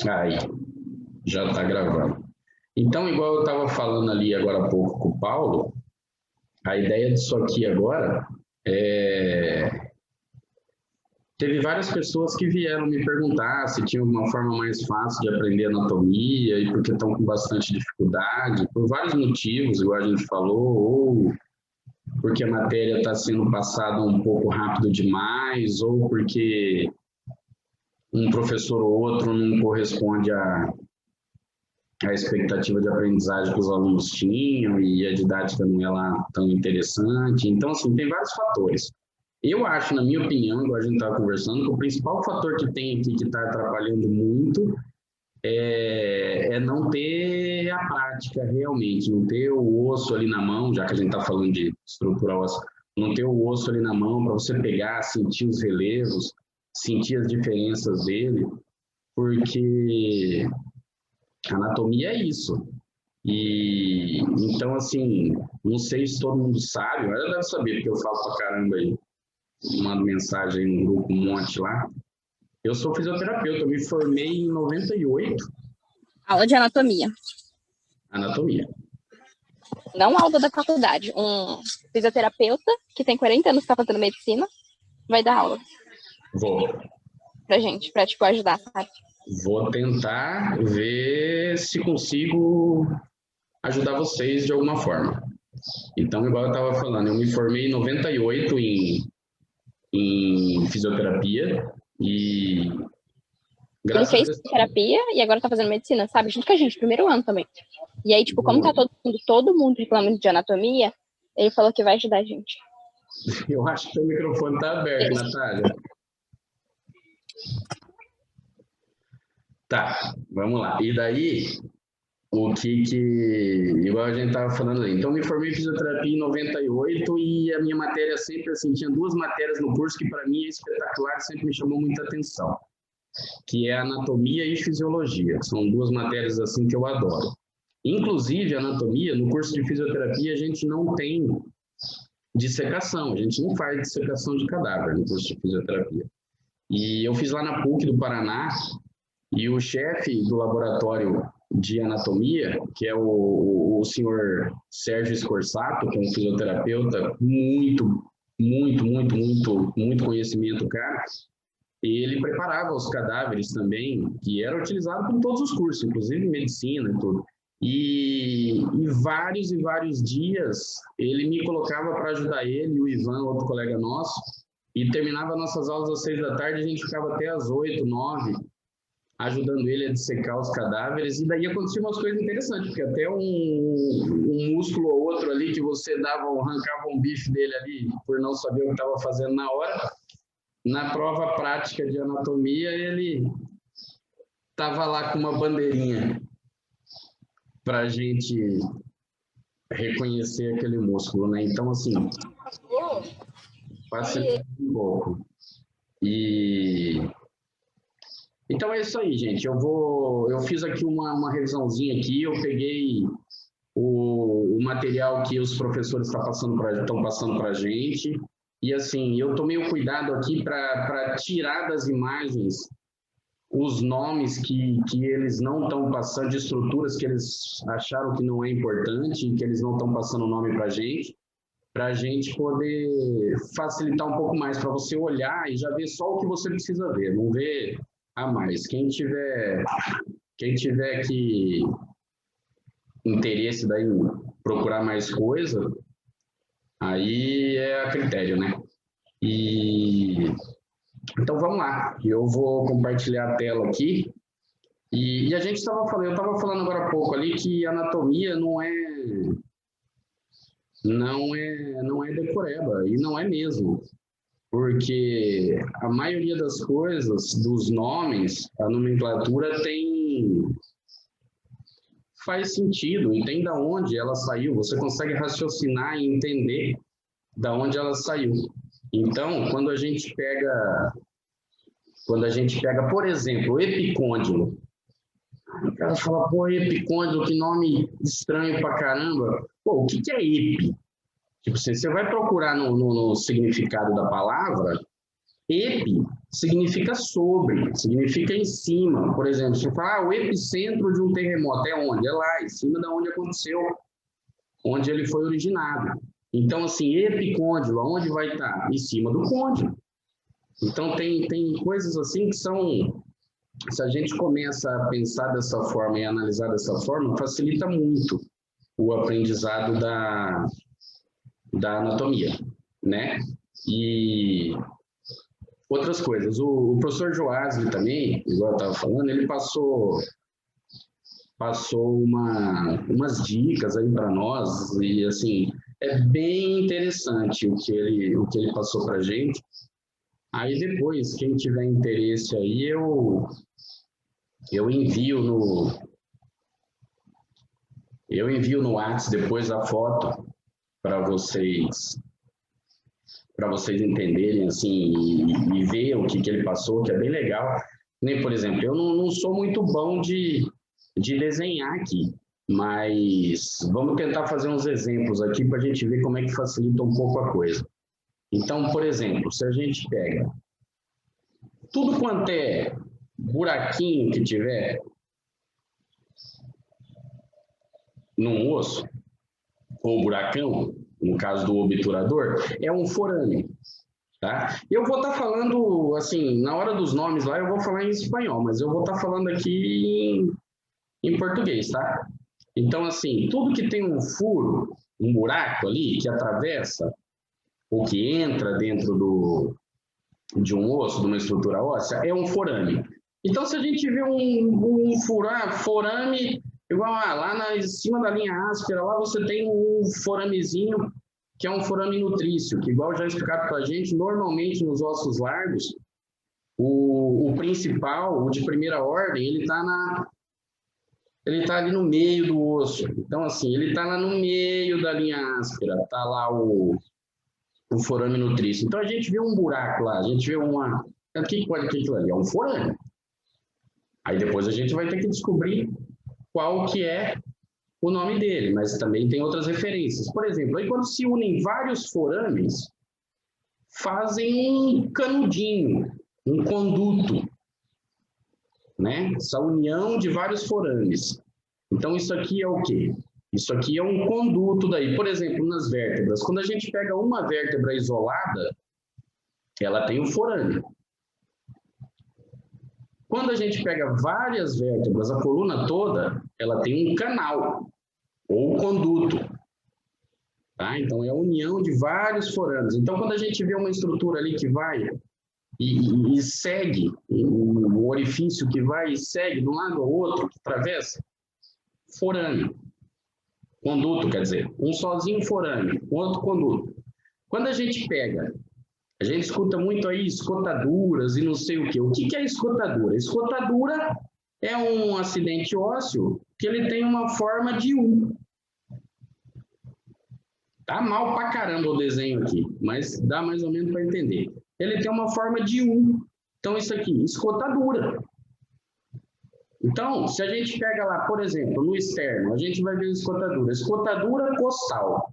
Aí, já está gravando. Então, igual eu estava falando ali agora há pouco com o Paulo, a ideia disso aqui agora é... Teve várias pessoas que vieram me perguntar se tinha uma forma mais fácil de aprender anatomia e porque estão com bastante dificuldade, por vários motivos, igual a gente falou, ou porque a matéria está sendo passada um pouco rápido demais, ou porque um professor ou outro não corresponde à expectativa de aprendizagem que os alunos tinham e a didática não é lá tão interessante. Então, assim, tem vários fatores. Eu acho, na minha opinião, igual a gente estava conversando, que o principal fator que tem aqui que está atrapalhando muito é não ter a prática realmente, não ter o osso ali na mão, já que a gente está falando de estrutura óssea, não ter o osso ali na mão para você pegar, sentir os relevos, sentir as diferenças dele, porque anatomia é isso. E então, assim, não sei se todo mundo sabe, mas deve saber, porque eu falo pra caramba aí, mando mensagem aí no grupo, um monte lá. Eu sou fisioterapeuta, eu me formei em 98, Aula de anatomia. anatomia. Não aula da faculdade. Um fisioterapeuta que tem 40 anos que está fazendo medicina vai dar aula. Vou. Pra gente, pra tipo, ajudar, sabe? Vou tentar ver se consigo ajudar vocês de alguma forma. Então, igual eu estava falando, eu me formei em 98 em fisioterapia e Ele graças a fez Deus. terapia e agora tá fazendo medicina, sabe? Junto com a gente, primeiro ano também. E aí, tipo, como tá todo mundo reclamando de anatomia, ele falou que vai ajudar a gente. Eu acho que o microfone tá aberto, Natália. Tá, vamos lá. E daí, igual a gente estava falando aí. Então, me formei em fisioterapia em 98 e a minha matéria sempre, assim, tinha duas matérias no curso que para mim é espetacular, sempre me chamou muita atenção, que é anatomia e fisiologia. São duas matérias, assim, que eu adoro. Inclusive, anatomia, no curso de fisioterapia, a gente não tem dissecação, a gente não faz dissecação de cadáver no curso de fisioterapia. E eu fiz lá na PUC do Paraná, e o chefe do laboratório de anatomia, que é o senhor Sérgio Scorsato, que é um fisioterapeuta muito conhecimento, cara, ele preparava os cadáveres também, que era utilizado em todos os cursos, inclusive medicina e tudo. E vários dias ele me colocava para ajudar ele, o Ivan, outro colega nosso, e terminava nossas aulas às 6 da tarde, a gente ficava até às 8, 9, ajudando ele a dissecar os cadáveres, e daí aconteciam umas coisas interessantes, porque até um músculo ou outro ali que você arrancava um bife dele ali, por não saber o que estava fazendo na hora, na prova prática de anatomia, ele estava lá com uma bandeirinha para a gente reconhecer aquele músculo, né? Então, assim, facilita um pouco. Então é isso aí, gente. Eu fiz aqui uma revisãozinha aqui, eu peguei o material que os professores estão passando para a gente. E assim, eu tomei o cuidado aqui para tirar das imagens os nomes que eles não estão passando, de estruturas que eles acharam que não é importante, que eles não estão passando o nome para a gente poder facilitar um pouco mais, para você olhar e já ver só o que você precisa ver, não ver a mais. Quem tiver que interesse daí em procurar mais coisa, aí é a critério, né? Então vamos lá, eu vou compartilhar a tela aqui. E a gente eu estava falando agora há pouco ali que anatomia não é decoreba, e não é mesmo. Porque a maioria das coisas, dos nomes, a nomenclatura faz sentido, e tem da onde ela saiu, você consegue raciocinar e entender da onde ela saiu. Então, quando a gente pega, por exemplo, o epicôndilo, o cara fala, pô, epicôndilo, que nome estranho pra caramba. Pô, o que é epi? Tipo, você vai procurar no significado da palavra, epi significa sobre, significa em cima. Por exemplo, se falar o epicentro de um terremoto é onde? É lá, em cima de onde aconteceu, onde ele foi originado. Então, assim, epicôndilo, aonde vai estar? Em cima do côndilo. Então, tem coisas assim que são... Se a gente começa a pensar dessa forma e analisar dessa forma, facilita muito o aprendizado da anatomia, né? E outras coisas. O professor Joásio também, igual eu estava falando, ele passou umas dicas aí para nós, e assim, é bem interessante o que ele passou para a gente. Aí depois, quem tiver interesse aí, eu envio no WhatsApp depois a foto para vocês entenderem assim e ver o que ele passou, que é bem legal. Nem, por exemplo, eu não sou muito bom de desenhar aqui, mas vamos tentar fazer uns exemplos aqui para a gente ver como é que facilita um pouco a coisa. Então, por exemplo, se a gente pega tudo quanto é buraquinho que tiver num osso, ou buracão, no caso do obturador, é um forame, tá? Eu vou estar falando, assim, na hora dos nomes lá, eu vou falar em espanhol, mas eu vou estar falando aqui em português, tá? Então, assim, tudo que tem um furo, um buraco ali, que atravessa, ou que entra dentro de um osso, de uma estrutura óssea, é um forame. Então, se a gente vê um forame, igual lá em cima da linha áspera, lá você tem um foramezinho, que é um forame nutrício, que igual já explicaram para a gente, normalmente nos ossos largos, o principal, o de primeira ordem, ele está ali no meio do osso. Então, assim, ele está lá no meio da linha áspera, está lá o forame nutrício. Então, a gente vê um buraco lá, a gente vê uma... O que pode ter aquilo ali? É um forame. Aí depois a gente vai ter que descobrir qual que é o nome dele, mas também tem outras referências. Por exemplo, aí quando se unem vários forames, fazem um canudinho, um conduto, né? Essa união de vários forames. Então, isso aqui é o quê? Isso aqui é um conduto daí. Por exemplo, nas vértebras, quando a gente pega uma vértebra isolada, ela tem um forame. Quando a gente pega várias vértebras, a coluna toda, ela tem um canal, ou conduto. Tá? Então, é a união de vários forames. Então, quando a gente vê uma estrutura ali que vai e segue, um orifício que vai e segue de um lado ao outro, que atravessa, forame. Conduto, quer dizer, um sozinho forame, outro conduto. Quando a gente pega, a gente escuta muito aí escotaduras e não sei o quê. O que é escotadura? Escotadura é um acidente ósseo que ele tem uma forma de U. Tá mal pra caramba o desenho aqui, mas dá mais ou menos para entender. Ele tem uma forma de U. Então, isso aqui, escotadura. Então, se a gente pega lá, por exemplo, no externo, a gente vai ver escotadura. Escotadura costal.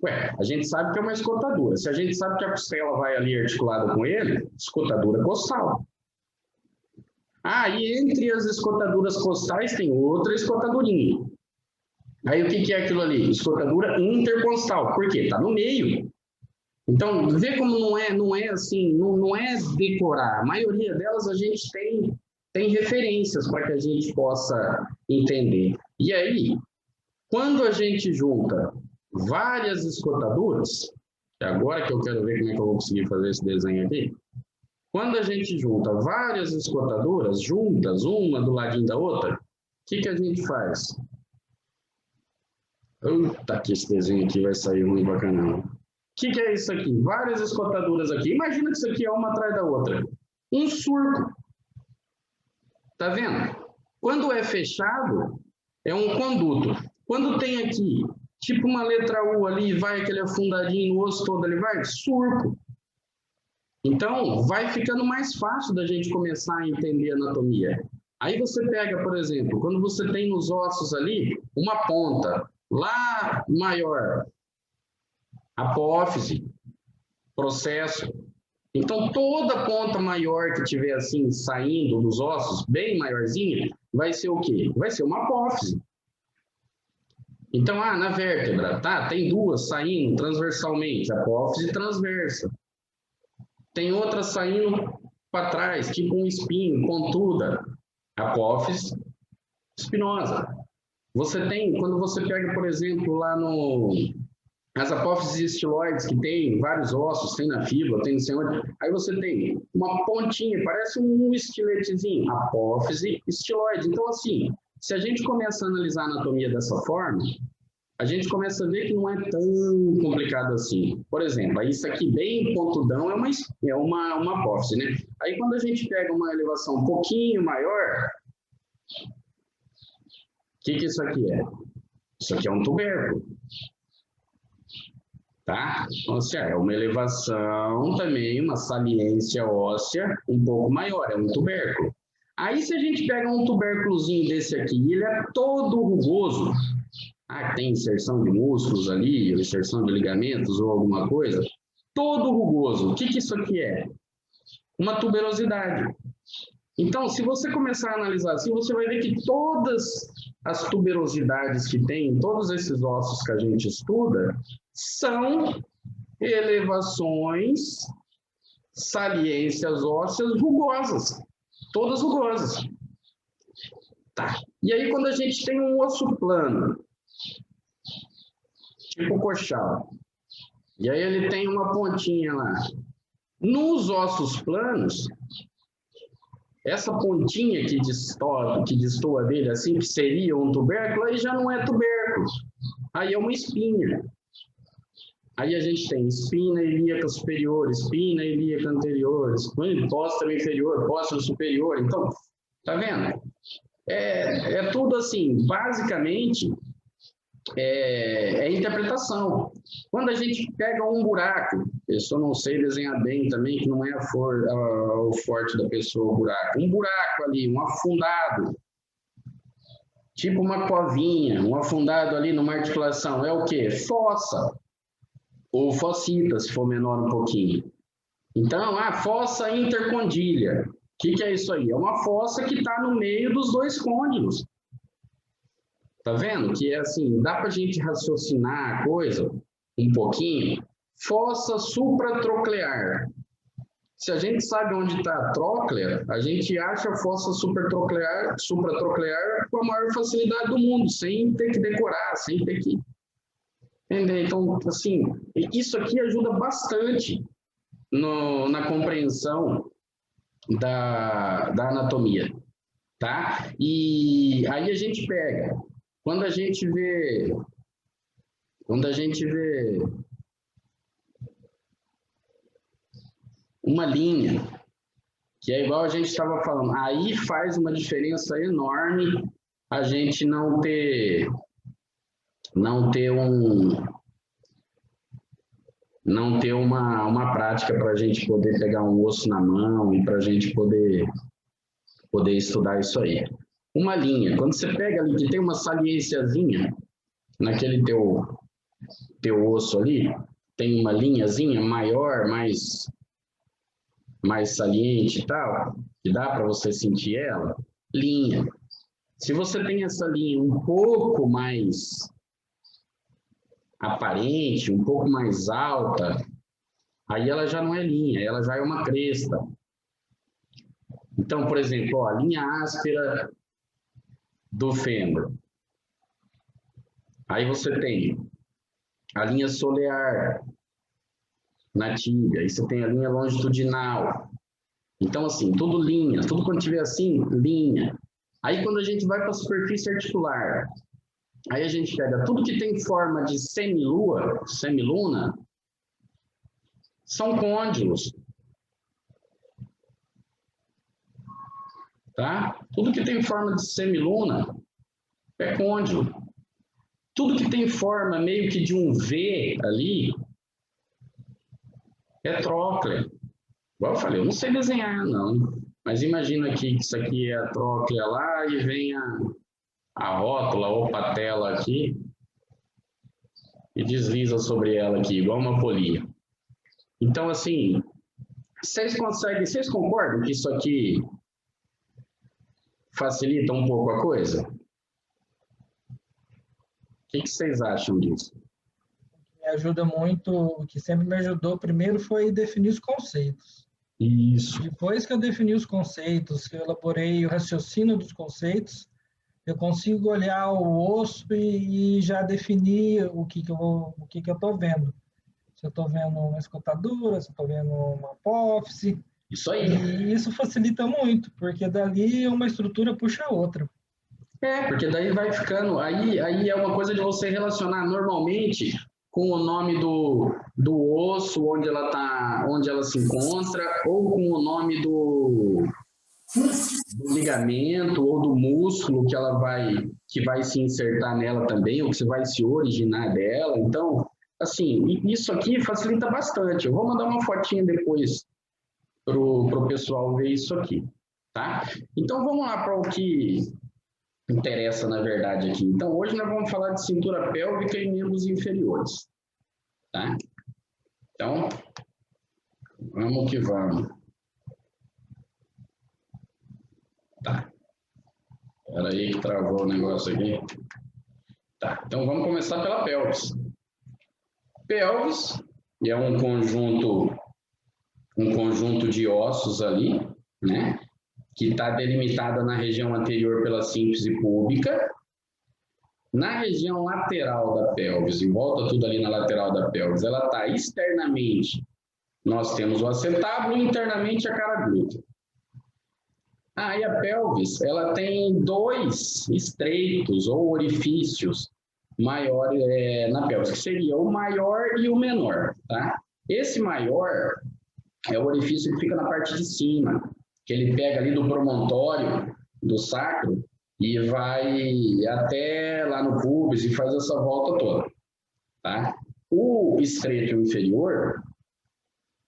Ué, a gente sabe que é uma escotadura. Se a gente sabe que a costela vai ali articulada com ele, escotadura costal. Ah, e entre as escotaduras costais tem outra escotadurinha. Aí o que é aquilo ali? Escotadura intercostal. Por quê? Está no meio. Então, vê como não é assim, não é decorar. A maioria delas a gente tem referências para que a gente possa entender. E aí, quando a gente junta várias escotaduras, é agora que eu quero ver como é que eu vou conseguir fazer esse desenho aqui. Quando a gente junta várias escotaduras, juntas, uma do ladinho da outra, o que a gente faz? Puta, que esse desenho aqui vai sair ruim pra caramba. O que é isso aqui? Várias escotaduras aqui. Imagina que isso aqui é uma atrás da outra. Um surco. Tá vendo? Quando é fechado, é um conduto. Quando tem aqui, tipo uma letra U ali, vai aquele afundadinho no osso todo ali, vai, surco. Então, vai ficando mais fácil da gente começar a entender a anatomia. Aí você pega, por exemplo, quando você tem nos ossos ali, uma ponta lá maior, apófise, processo. Então, toda ponta maior que tiver assim, saindo dos ossos, bem maiorzinha, vai ser o quê? Vai ser uma apófise. Então, na vértebra, tá? Tem duas saindo transversalmente, apófise transversa. Tem outra saindo para trás, tipo um espinho, pontuda, apófise espinosa. Você tem, quando você pega, por exemplo, lá as apófises estiloides, que tem vários ossos, tem na fíbula, tem no sei onde, aí você tem uma pontinha, parece um estiletezinho, apófise estiloide. Então, assim, se a gente começa a analisar a anatomia dessa forma, a gente começa a ver que não é tão complicado assim. Por exemplo, isso aqui bem pontudão é uma apófise, né? Aí quando a gente pega uma elevação um pouquinho maior, o que isso aqui é? Isso aqui é um tubérculo. Tá? Então, assim, é uma elevação também, uma saliência óssea um pouco maior, é um tubérculo. Aí se a gente pega um tubérculozinho desse aqui, ele é todo rugoso, tem inserção de músculos ali, ou inserção de ligamentos ou alguma coisa, todo rugoso. O que isso aqui é? Uma tuberosidade. Então, se você começar a analisar assim, você vai ver que todas as tuberosidades que tem, todos esses ossos que a gente estuda, são elevações, saliências ósseas rugosas, todas rugosas. Tá. E aí, quando a gente tem um osso plano, tipo coxal, e aí ele tem uma pontinha lá. Nos ossos planos, essa pontinha que destoa dele, assim, que seria um tubérculo, aí já não é tubérculo. Aí é uma espinha. Aí a gente tem espina ilíaca superior, espina ilíaca anterior, póstero inferior, póstero superior. Então, tá vendo? É tudo assim, basicamente, é interpretação. Quando a gente pega um buraco, eu só não sei desenhar bem também, que não é o forte da pessoa, o buraco. Um buraco ali, um afundado, tipo uma covinha, um afundado ali numa articulação, é o quê? Fossa, ou fossita, se for menor um pouquinho. Então, fossa intercondília. O que é isso aí? É uma fossa que está no meio dos dois côndilos. Tá vendo? Que é assim, dá para a gente raciocinar a coisa um pouquinho. Fossa supratroclear. Se a gente sabe onde está a tróclea, a gente acha a fossa supratroclear com a maior facilidade do mundo, sem ter que decorar, sem ter que... Entender? Então, assim, isso aqui ajuda bastante na compreensão da anatomia, tá? E aí a gente pega, quando a gente vê uma linha, que é igual a gente estava falando, aí faz uma diferença enorme a gente não ter uma prática para a gente poder pegar um osso na mão e para a gente poder estudar isso aí. Uma linha, quando você pega ali que tem uma saliênciazinha naquele teu osso ali, tem uma linhazinha maior, mais saliente e tal, que dá para você sentir ela, linha. Se você tem essa linha um pouco mais aparente, um pouco mais alta, aí ela já não é linha, ela já é uma cresta. Então, por exemplo, a linha áspera do fêmur. Aí você tem a linha solear na tíbia, aí você tem a linha longitudinal. Então, assim, tudo linha, tudo quando tiver assim, linha. Aí quando a gente vai para a superfície articular, aí a gente pega tudo que tem forma de semiluna, são côndilos. Tá? Tudo que tem forma de semiluna é côndilo. Tudo que tem forma meio que de um V ali é tróclea. Igual eu falei, eu não sei desenhar, não. Mas imagina aqui que isso aqui é a tróclea lá e vem a rótula ou patela aqui e desliza sobre ela aqui, igual uma polia. Então, assim, vocês concordam que isso aqui facilita um pouco a coisa? O que vocês acham disso? Me ajuda muito, o que sempre me ajudou primeiro foi definir os conceitos. Isso. Depois que eu defini os conceitos, que eu elaborei o raciocínio dos conceitos, eu consigo olhar o osso e já definir o que eu estou vendo. Se eu estou vendo uma escotadura, se eu estou vendo uma apófise. Isso aí. E isso facilita muito, porque dali uma estrutura puxa a outra. Porque daí vai ficando. Aí é uma coisa de você relacionar normalmente com o nome do osso, onde ela se encontra, ou com o nome do ligamento ou do músculo que vai se insertar nela também, ou que você vai se originar dela. Então, assim, isso aqui facilita bastante. Eu vou mandar uma fotinha depois para o pessoal ver isso aqui, tá? Então, vamos lá para o que interessa, na verdade, aqui. Então, hoje nós vamos falar de cintura pélvica e membros inferiores, tá? Então, vamos que vamos. Tá. Espera aí que travou o negócio aqui. Tá, então vamos começar pela pelvis. Pelvis é um conjunto de ossos ali, né? Que está delimitada na região anterior pela síntese púbica. Na região lateral da pelvis, em volta tudo ali na lateral da pelvis, ela está externamente, nós temos o acetábulo, e internamente a cara glútea. E a pelvis, ela tem dois estreitos ou orifícios maiores na pelvis, que seria o maior e o menor, tá? Esse maior é o orifício que fica na parte de cima, que ele pega ali do promontório do sacro e vai até lá no pubis e faz essa volta toda, tá? O estreito inferior,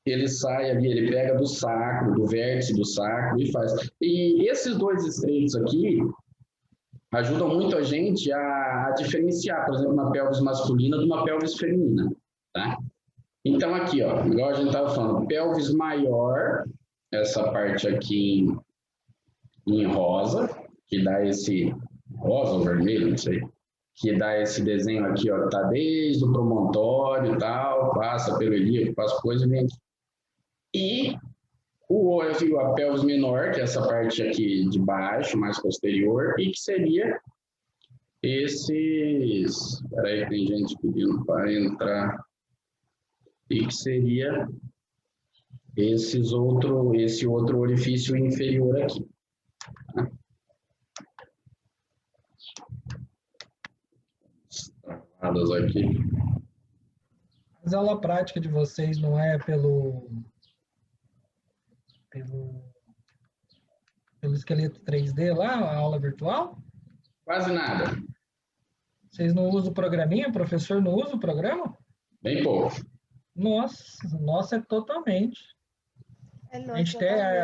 ele sai ali, ele pega do sacro, do vértice do sacro e faz. E esses dois estreitos aqui ajudam muito a gente a diferenciar, por exemplo, uma pelvis masculina de uma pelvis feminina, tá? Então aqui, ó, igual a gente estava falando, pelvis maior, essa parte aqui em rosa, que dá esse rosa ou vermelho, não sei, que dá esse desenho aqui, ó, tá desde o promontório e tal, passa pelo ilíaco, passa coisa e vem aqui. E a pelvis menor, que é essa parte aqui de baixo, mais posterior, e que seria esses... Espera aí, tem gente pedindo para entrar. E que seria esse outro orifício inferior aqui. Tá? Travadas aqui. Mas a aula prática de vocês não é pelo esqueleto 3D lá, a aula virtual? Quase nada. Vocês não usam o programinha? O professor não usa o programa? Bem pouco. Nossa, é totalmente. A gente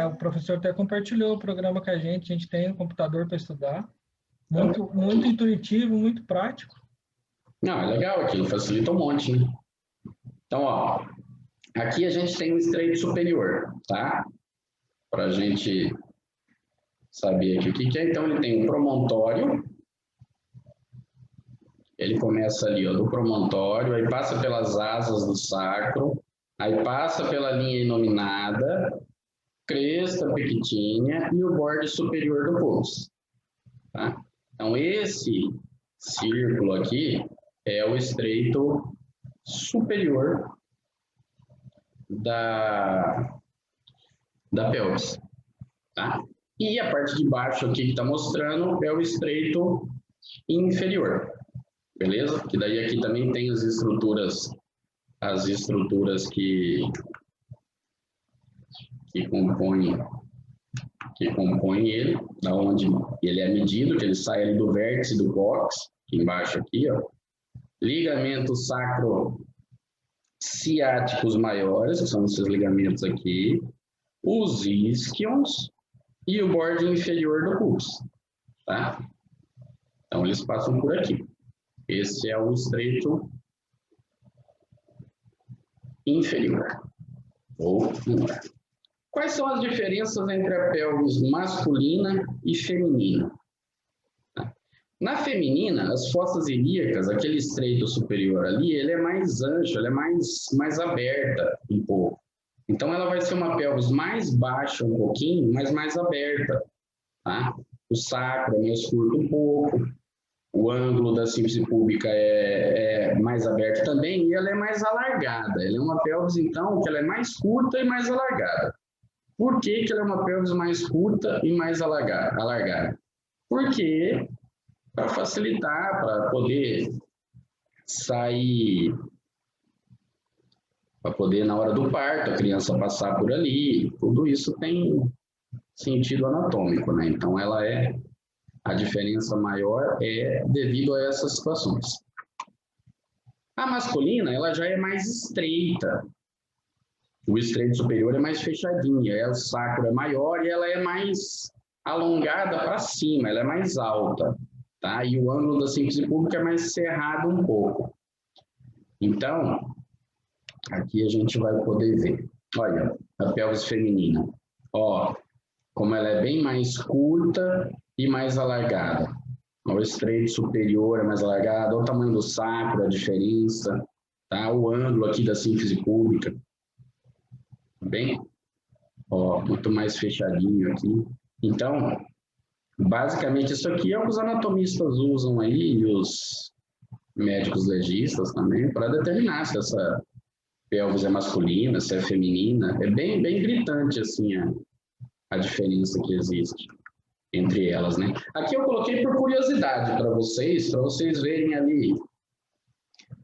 o professor até compartilhou o programa com a gente tem um computador para estudar. Muito intuitivo, muito prático. Não, é legal aqui, facilita um monte, né? Então, ó, aqui a gente tem o estreito superior, tá? Para a gente saber aqui o que é. Então, ele tem o promontório. Ele começa ali, ó, do promontório, aí passa pelas asas do sacro, aí passa pela linha inominada, cresta pequitinha e o borde superior do pubis, tá? Então, esse círculo aqui é o estreito superior da pelvis, tá? E a parte de baixo aqui que está mostrando é o estreito inferior, beleza? Que daí aqui também tem as estruturas que compõem ele, da onde ele é medido, que ele sai ali do vértice do cóccix, aqui embaixo aqui, ó. Ligamentos sacro-ciáticos maiores, que são esses ligamentos aqui, os isquions e o borde inferior do pubis, tá? Então, eles passam por aqui. Esse é o estreito inferior, ou menor. Quais são as diferenças entre a pelvis masculina e feminina? Na feminina, as fossas ilíacas, aquele estreito superior ali, ele é mais ancho, ela é mais aberta um pouco. Então, ela vai ser uma pelvis mais baixa um pouquinho, mas mais aberta. Tá? O sacro é mais curto um pouco, o ângulo da síntese pública é mais aberto também e ela é mais alargada. Ela é uma pelvis, então, que ela é mais curta e mais alargada. Por que ela é uma pelvis mais curta e mais alargada? Porque para facilitar, para poder sair, para poder, na hora do parto, a criança passar por ali, tudo isso tem sentido anatômico, né? Então, a diferença maior é devido a essas situações. A masculina, ela já é mais estreita. O estreito superior é mais fechadinho, o sacro é maior e ela é mais alongada para cima, ela é mais alta, tá? E o ângulo da síntese pública é mais cerrado um pouco. Então, aqui a gente vai poder ver. Olha, a pelvis feminina. Ó, como ela é bem mais curta e mais alargada. O estreito superior é mais alargado, olha o tamanho do sacro, a diferença, tá? O ângulo aqui da síntese pública. Tá bem? Ó, muito mais fechadinho aqui. Então, basicamente, isso aqui é o que os anatomistas usam aí, e os médicos legistas também, para determinar se essa pelvis é masculina, se é feminina. É bem gritante, assim, a diferença que existe entre elas, né? Aqui eu coloquei por curiosidade para vocês verem ali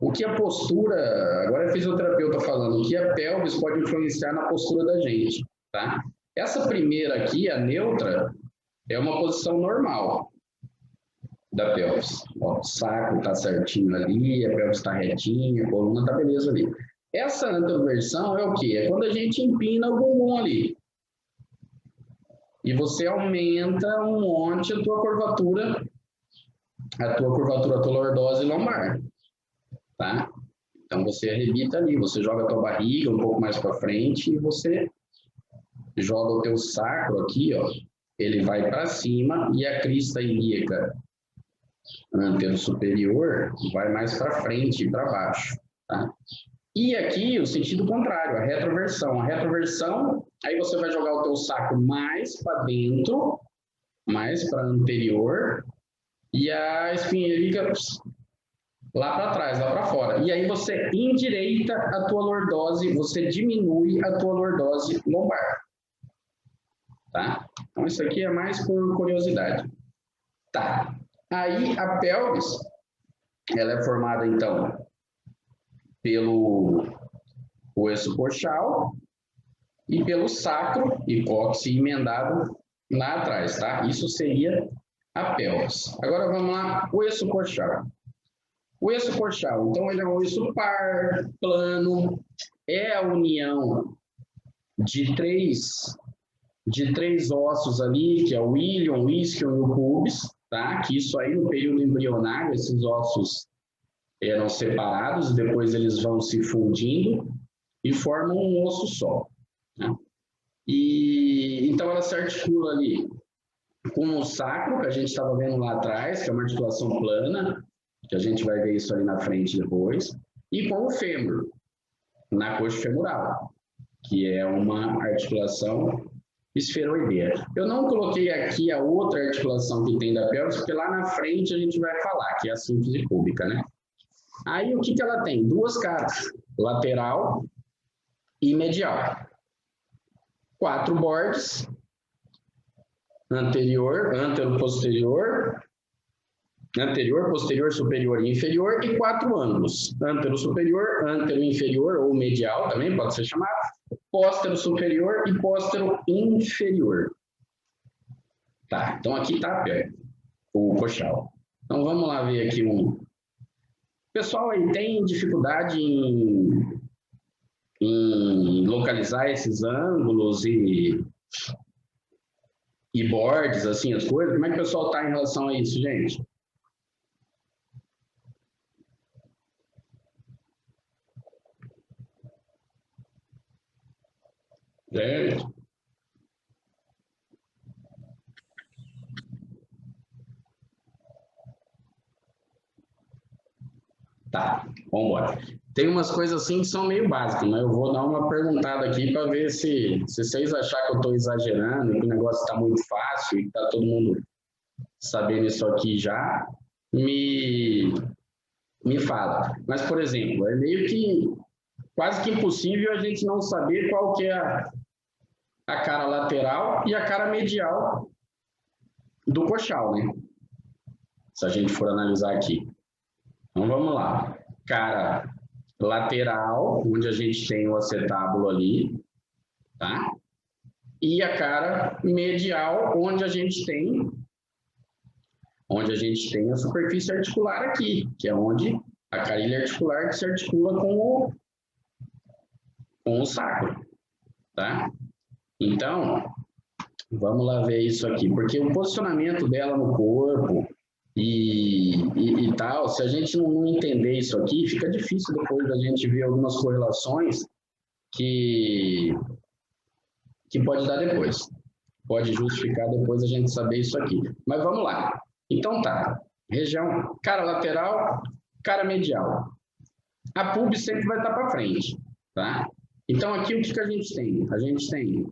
o que a postura, agora é fisioterapeuta falando, o que a pelvis pode influenciar na postura da gente, tá? Essa primeira aqui, a neutra, é uma posição normal da pelvis. Ó, o sacro está certinho ali, a pelvis está retinha, a coluna está beleza ali. Essa anteroversão é o quê? É quando a gente empina o bumbum ali. E você aumenta um monte a tua curvatura, a tua lordose lombar, tá? Então você arrebita ali, você joga a tua barriga um pouco mais para frente e você joga o teu sacro aqui, ó, ele vai para cima e a crista ilíaca antero superior vai mais para frente e para baixo, tá? E aqui o sentido contrário, a retroversão. A retroversão, aí você vai jogar o teu sacro mais para dentro, mais para anterior, e a espinha ilíaca lá para trás, lá para fora. E aí você endireita a tua lordose, você diminui a tua lordose lombar. Tá? Então isso aqui é mais por curiosidade. Tá. Aí a pelvis, ela é formada então pelo osso coxal e pelo sacro e cóccix emendado lá atrás, tá? Isso seria a pelvis. Agora vamos lá, o osso coxal. O osso coxal, então ele é um osso par, plano, é a união de três ossos ali, que é o ilion, o isquion e o pubis, tá? Que isso aí no período embrionário, esses ossos eram separados, e depois eles vão se fundindo e formam um osso só, né? E então ela se articula ali com o sacro, que a gente estava vendo lá atrás, que é uma articulação plana, que a gente vai ver isso ali na frente depois, e com o fêmur, na coxa femoral, que é uma articulação esferoideia. Eu não coloquei aqui a outra articulação que tem da pelvis, porque lá na frente a gente vai falar, que é a síntese pública, né? Aí o que ela tem? Duas caras, lateral e medial. 4 bordes, anterior, antero-posterior, anterior, posterior, superior e inferior, e 4 ângulos, antero-superior, antero-inferior, ou medial também pode ser chamado, póstero-superior e póstero-inferior. Tá, então aqui está a pelve, o coxal. Então vamos lá ver aqui um... Pessoal aí tem dificuldade em localizar esses ângulos e bordes, assim, as coisas? Como é que o pessoal está em relação a isso, gente? Certo? Tá, vamos embora. Tem umas coisas assim que são meio básicas, mas eu vou dar uma perguntada aqui para ver se vocês acharem que eu estou exagerando, que o negócio está muito fácil e está todo mundo sabendo isso aqui já, me fala. Mas, por exemplo, é meio que quase que impossível a gente não saber qual que é a cara lateral e a cara medial do coxal, né? Se a gente for analisar aqui. Então, vamos lá. Cara lateral, onde a gente tem o acetábulo ali, tá? E a cara medial, onde a gente tem a superfície articular aqui, que é onde a carilha articular que se articula com o sacro, tá? Então, vamos lá ver isso aqui, porque o posicionamento dela no corpo e tal, se a gente não entender isso aqui, fica difícil depois da gente ver algumas correlações que pode dar depois. Pode justificar depois a gente saber isso aqui. Mas vamos lá. Então tá. Região, cara lateral, cara medial. A pubis sempre vai estar para frente, tá? Então aqui o que a gente tem? A gente tem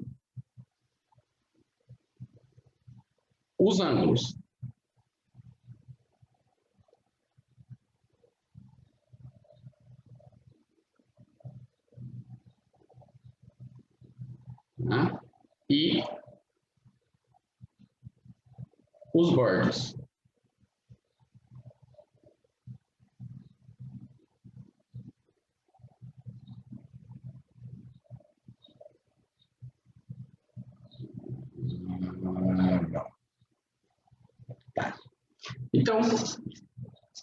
os ângulos. Tá? E os bordes. Tá. Então,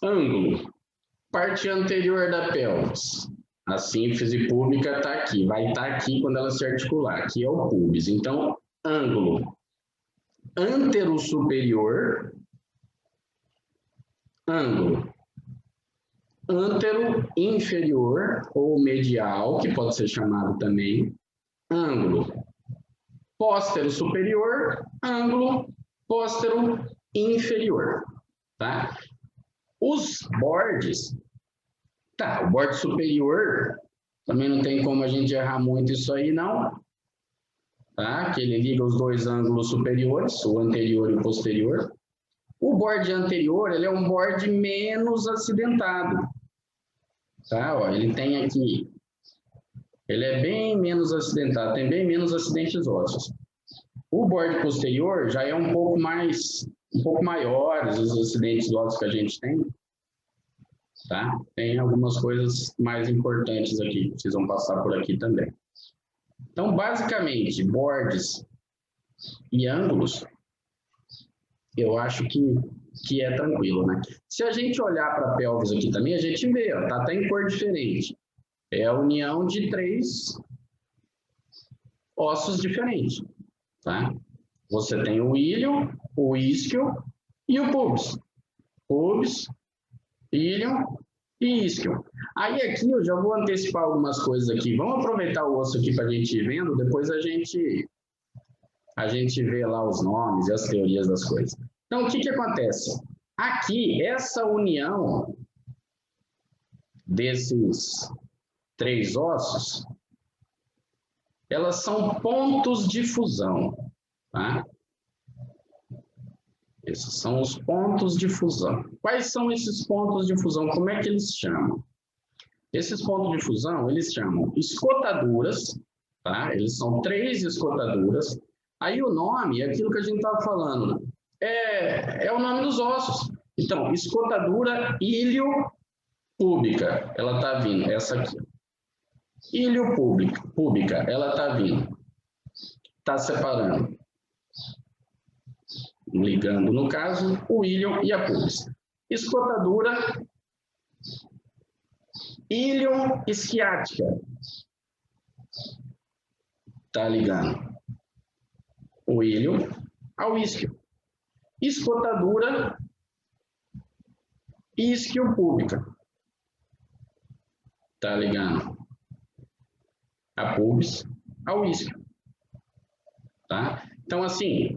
ângulo, parte anterior da pelvis. A sínfise púbica está aqui, vai estar aqui quando ela se articular. Aqui é o pubis. Então, ângulo antero-superior, ângulo antero-inferior ou medial, que pode ser chamado também, ângulo póstero-superior, ângulo póstero-inferior, tá? Os bordes, tá, o borde superior, também não tem como a gente errar muito isso aí, não, tá? Que ele liga os dois ângulos superiores, o anterior e o posterior. O borde anterior, ele é um borde menos acidentado, tá? Ó, ele tem aqui, ele é bem menos acidentado, tem bem menos acidentes ósseos. O borde posterior já é um pouco maiores os acidentes ósseos que a gente tem, tá? Tem algumas coisas mais importantes aqui que precisam passar por aqui também. Então, basicamente, bordes e ângulos, eu acho que é tranquilo, né? Se a gente olhar para a pelvis aqui também, a gente vê, ó, tá até em cor diferente. É a união de 3 ossos diferentes, tá? Você tem o ilho, o isquio e o pubis. Pubis, ilho e isquio. Aí aqui eu já vou antecipar algumas coisas aqui. Vamos aproveitar o osso aqui para a gente ir vendo, depois a gente vê lá os nomes e as teorias das coisas. Então, o que acontece? Aqui, essa união desses 3 ossos, elas são pontos de fusão, tá? Esses são os pontos de fusão. Quais são esses pontos de fusão? Como é que eles chamam? Esses pontos de fusão, eles chamam escotaduras, tá? Eles são 3 escotaduras. Aí o nome, é aquilo que a gente estava falando, é o nome dos ossos. Então, escotadura ilho-púbica, ela está vindo, essa aqui. Ilho-púbica, ela está vindo. Está separando. Ligando, no caso, o ilho e a pubis. Escotadura ilho-isquiática. Está ligando o ilho ao isquio. Escotadura isquio-púbica. Está ligando a pubis ao isquio. Tá? Então, assim,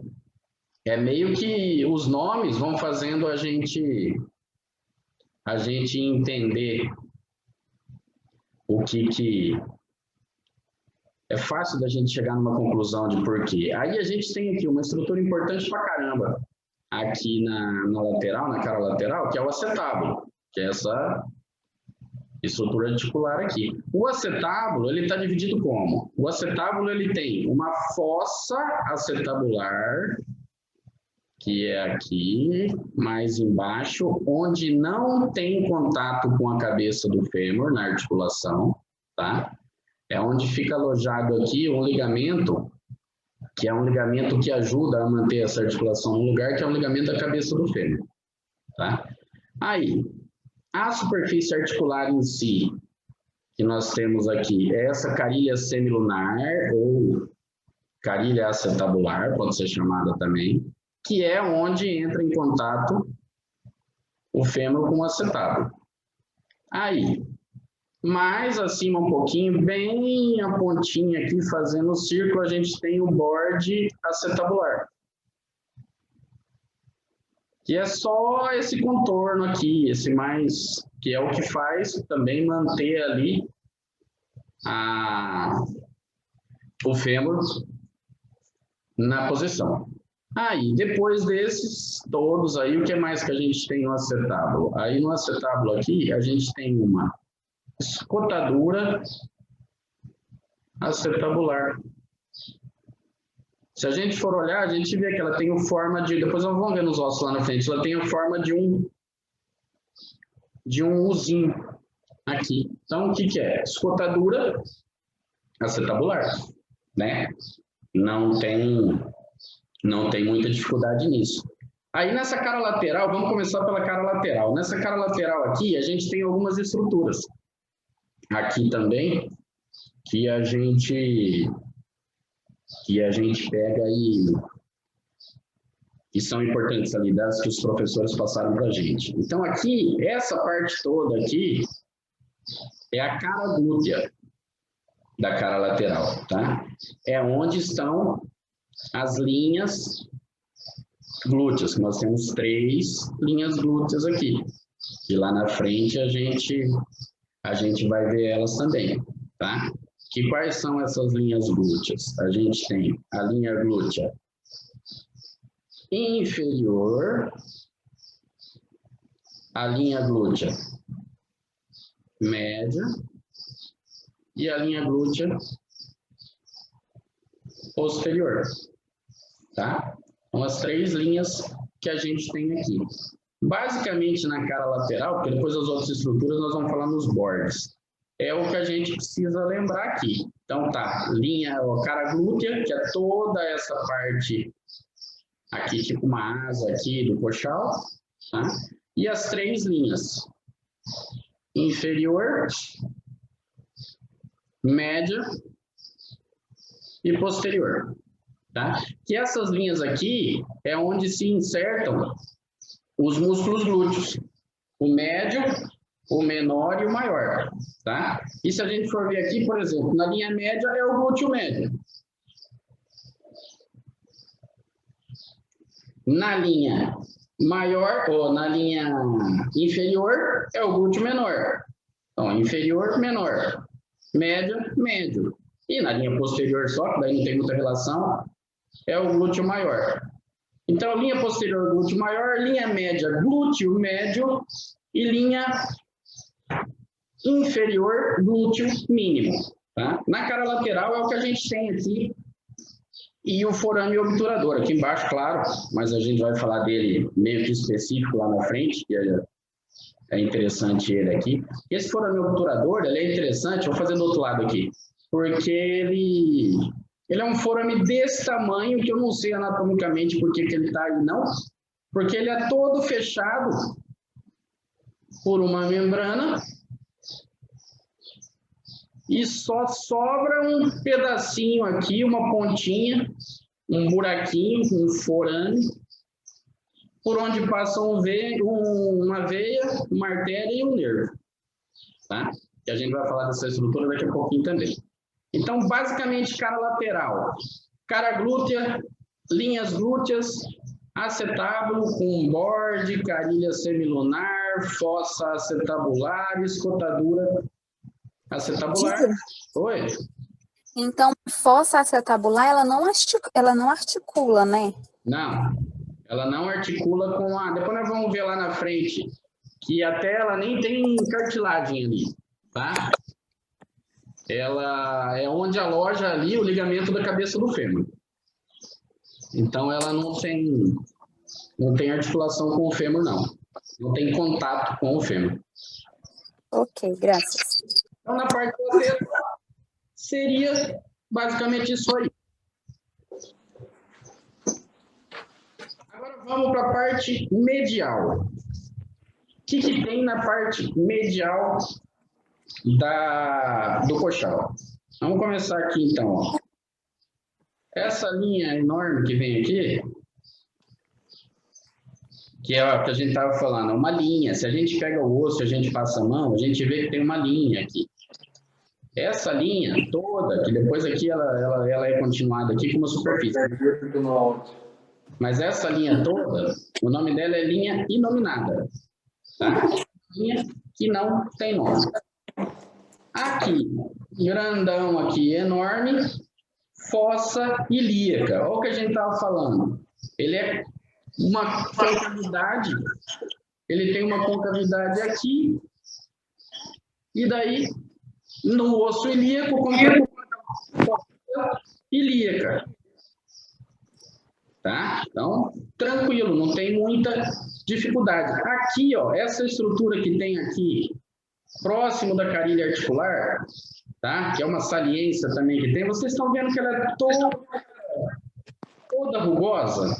é meio que os nomes vão fazendo a gente a gente entender o que é fácil da gente chegar numa conclusão de porquê. Aí a gente tem aqui uma estrutura importante pra caramba, aqui na lateral, na cara lateral, que é o acetábulo, que é essa estrutura articular aqui. O acetábulo, ele está dividido como? O acetábulo, ele tem uma fossa acetabular, que é aqui, mais embaixo, onde não tem contato com a cabeça do fêmur na articulação, tá? É onde fica alojado aqui um ligamento, que é um ligamento que ajuda a manter essa articulação no lugar, que é o ligamento da cabeça do fêmur, tá? Aí, a superfície articular em si, que nós temos aqui, é essa carilha semilunar, ou carilha acetabular, pode ser chamada também, que é onde entra em contato o fêmur com o acetábulo. Aí, mais acima um pouquinho, bem a pontinha aqui, fazendo o círculo, a gente tem o borde acetabular. Que é só esse contorno aqui, esse mais, que é o que faz também manter ali o fêmur na posição. Aí, depois desses todos aí, o que mais que a gente tem no acetábulo? Aí no acetábulo aqui, a gente tem uma escotadura acetabular. Se a gente for olhar, a gente vê que ela tem forma de... Depois nós vamos ver nos ossos lá na frente. Ela tem a forma de um Uzinho aqui. Então, o que é? Escotadura acetabular, né? Não tem muita dificuldade nisso. Aí, nessa cara lateral, vamos começar pela cara lateral. Nessa cara lateral aqui, a gente tem algumas estruturas. Aqui também, que a gente pega e são importantes ali, das que os professores passaram para a gente. Então, aqui, essa parte toda aqui é a cara glútea da cara lateral, tá? É onde estão as linhas glúteas. Nós temos 3 linhas glúteas aqui. E lá na frente a gente vai ver elas também, tá? Que quais são essas linhas glúteas? A gente tem a linha glútea inferior, a linha glútea média e a linha glútea posterior, tá? São as 3 linhas que a gente tem aqui. Basicamente na cara lateral, porque depois as outras estruturas nós vamos falar nos bordes. É o que a gente precisa lembrar aqui. Então tá, cara glútea, que é toda essa parte aqui, tipo uma asa aqui do coxal, tá? E as 3 linhas, inferior, média e posterior, tá? Que essas linhas aqui é onde se insertam os músculos glúteos, o médio, o menor e o maior, tá? E se a gente for ver aqui, por exemplo, na linha média é o glúteo médio. Na linha maior, ou na linha inferior, é o glúteo menor. Então, inferior, menor. Médio, médio. E na linha posterior só, que daí não tem muita relação, é o glúteo maior. Então, linha posterior, glúteo maior, linha média, glúteo médio e linha inferior, glúteo mínimo. Tá? Na cara lateral é o que a gente tem aqui. E o forame obturador, aqui embaixo, claro, mas a gente vai falar dele meio que específico lá na frente, que é interessante ele aqui. Esse forame obturador, ele é interessante, vou fazer do outro lado aqui, porque ele é um forame desse tamanho, que eu não sei anatomicamente por que ele está aí, não, porque ele é todo fechado por uma membrana, e só sobra um pedacinho aqui, uma pontinha, um buraquinho, um forame, por onde passa uma veia, uma artéria e um nervo. Tá? Que a gente vai falar dessa estrutura daqui a pouquinho também. Então, basicamente, cara lateral, cara glútea, linhas glúteas, Acetábulo com borde, carilha semilunar, fossa acetabular, escotadura acetabular. Oi? Então, fossa acetabular, ela não articula, né? Não, ela não articula com a... Depois nós vamos ver lá na frente, que até ela nem tem cartilagem ali, tá? Ela é onde aloja ali o ligamento da cabeça do fêmur. Então, ela não tem articulação com o fêmur, não. Não tem contato com o fêmur. Ok, graças. Então, na parte traseira, seria basicamente isso aí. Agora, vamos para a parte medial. O que tem na parte medial do coxal? Vamos começar aqui, então. Ó. Essa linha enorme que vem aqui, que é o que a gente estava falando, é uma linha. Se a gente pega o osso, a gente passa a mão, a gente vê que tem uma linha aqui. Essa linha toda, que depois aqui ela é continuada aqui com uma superfície. Mas essa linha toda, o nome dela é linha inominada. Tá? Linha que não tem nome. Aqui, grandão aqui, enorme, fossa ilíaca. Olha o que a gente estava falando. Ele é uma concavidade, ele tem uma concavidade aqui, e daí, no osso ilíaco, como ilíaca. Tá? Então, tranquilo, não tem muita dificuldade. Aqui, ó, essa estrutura que tem aqui, próximo da carilha articular, tá? Que é uma saliência também que tem, vocês estão vendo que ela é toda rugosa?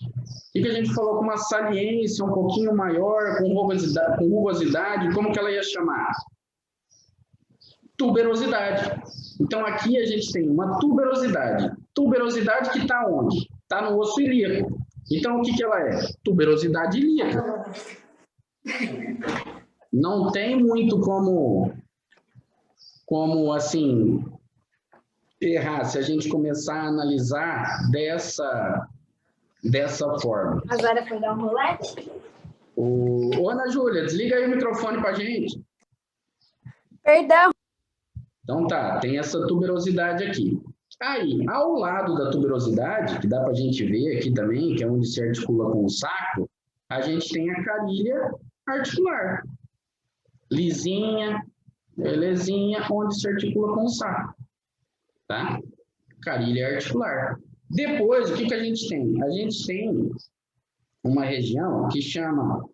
O que a gente falou com uma saliência um pouquinho maior, com rugosidade, como que ela ia chamar? Tuberosidade. Então, aqui a gente tem uma tuberosidade. Tuberosidade que está onde? Está no osso ilíaco. Então, o que ela é? Tuberosidade ilíaca. Não tem muito como assim, errar se a gente começar a analisar dessa forma. Agora foi dar um rolete? Ô, Ana Júlia, desliga aí o microfone para a gente. Perdão. Então tá, tem essa tuberosidade aqui. Aí, ao lado da tuberosidade, que dá para a gente ver aqui também, que é onde se articula com o saco, a gente tem a carilha articular. Lisinha, belezinha, onde se articula com o saco. Tá? Carilha articular. Depois, o que a gente tem? A gente tem uma região que chama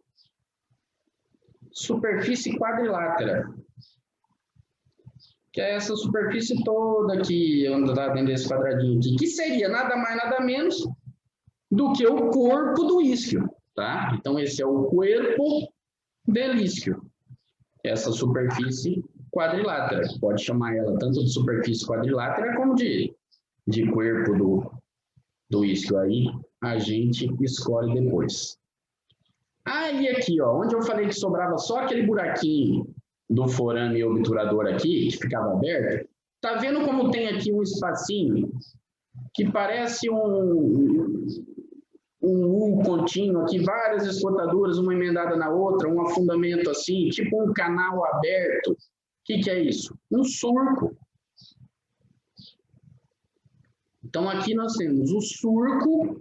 superfície quadrilátera, que é essa superfície toda aqui, onde está dentro desse quadradinho aqui, que seria nada mais, nada menos do que o corpo do isquio, tá? Então, esse é o corpo del isquio, essa superfície quadrilátera. Pode chamar ela tanto de superfície quadrilátera como de corpo do isquio. Aí a gente escolhe depois. Aí aqui, ó, onde eu falei que sobrava só aquele buraquinho do forame obturador aqui, que ficava aberto, tá vendo como tem aqui um espacinho que parece um U contínuo aqui, várias escotaduras, uma emendada na outra, um afundamento assim, tipo um canal aberto. O que é isso? Um surco. Então, aqui nós temos o surco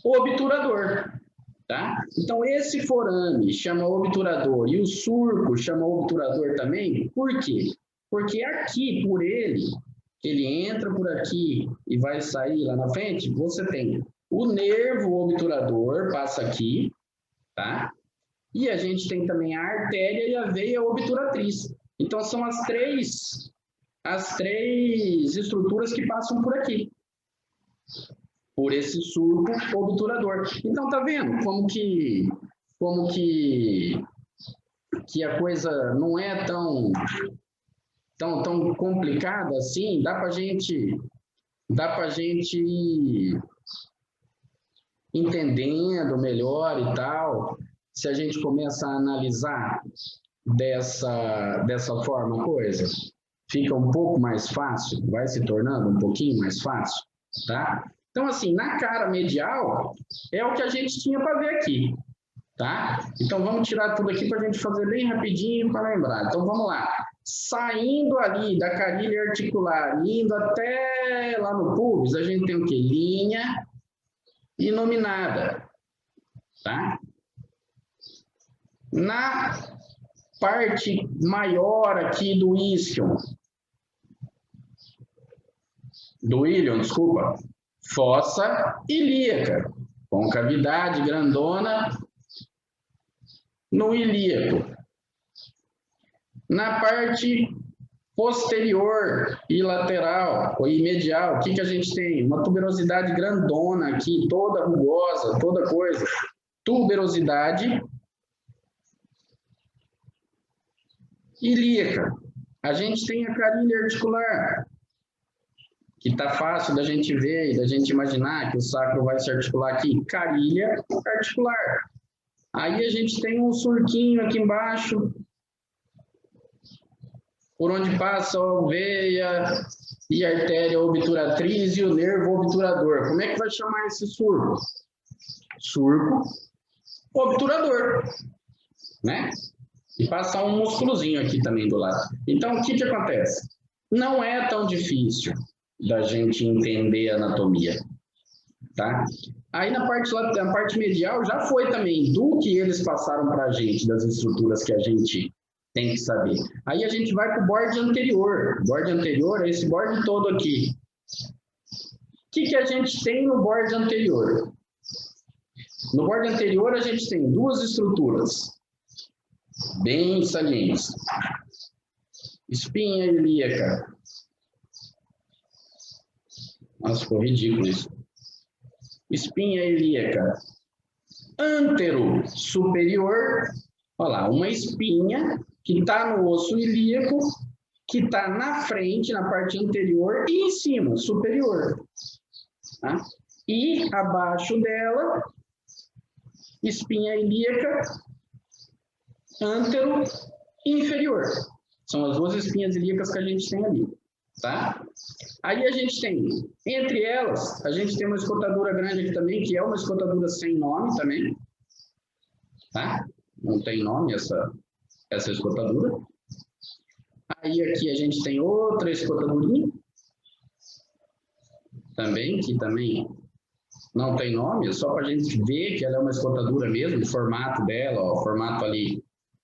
obturador. Tá? Então, esse forame chama obturador e o surco chama obturador também. Por quê? Porque aqui, por ele entra por aqui e vai sair lá na frente, você tem o nervo obturador, passa aqui, tá? E a gente tem também a artéria e a veia obturatriz. Então, são as três estruturas que passam por aqui, por esse surco obturador. Então, tá vendo como que a coisa não é tão complicada assim? Dá pra gente ir entendendo melhor e tal, se a gente começa a analisar dessa forma a coisa. Fica um pouco mais fácil, vai se tornando um pouquinho mais fácil, tá? Então, assim, na cara medial, é o que a gente tinha para ver aqui, tá? Então, vamos tirar tudo aqui para a gente fazer bem rapidinho para lembrar. Então, vamos lá. Saindo ali da carília articular, indo até lá no pubis, a gente tem o quê? Linha inominada, tá? Na parte maior aqui do isquion, do íleon, desculpa, fossa ilíaca, concavidade grandona no ilíaco. Na parte posterior e lateral, ou medial, o que que a gente tem? Uma tuberosidade grandona aqui, toda rugosa, toda coisa. Tuberosidade ilíaca. A gente tem a carília articular, que está fácil da gente ver e da gente imaginar que o sacro vai se articular aqui. Carília articular. Aí a gente tem um surquinho aqui embaixo, por onde passa a veia e a artéria obturatriz e o nervo obturador. Como é que vai chamar esse surco? Surco obturador, né? E passa um músculozinho aqui também do lado. Então, o que que acontece? Não é tão difícil da gente entender a anatomia, tá? Aí na parte medial já foi também do que eles passaram para a gente, das estruturas que a gente tem que saber. Aí a gente vai para o borde anterior. O borde anterior é esse borde todo aqui. O que que a gente tem no borde anterior? No borde anterior a gente tem duas estruturas bem salientes. Espinha ilíaca. Nossa, ficou ridículo isso. Espinha ilíaca antero superior. Olha lá, uma espinha que está no osso ilíaco, que está na frente, na parte anterior e em cima, superior. Tá? E abaixo dela, espinha ilíaca antero inferior. São as duas espinhas ilíacas que a gente tem ali. Tá? Aí a gente tem, entre elas, a gente tem uma escotadura grande aqui também, que é uma escotadura sem nome também. Tá? Não tem nome essa escotadura. Aí aqui a gente tem outra escotadurinha, também, que também não tem nome, é só para a gente ver que ela é uma escotadura mesmo, o formato dela, ó, o formato ali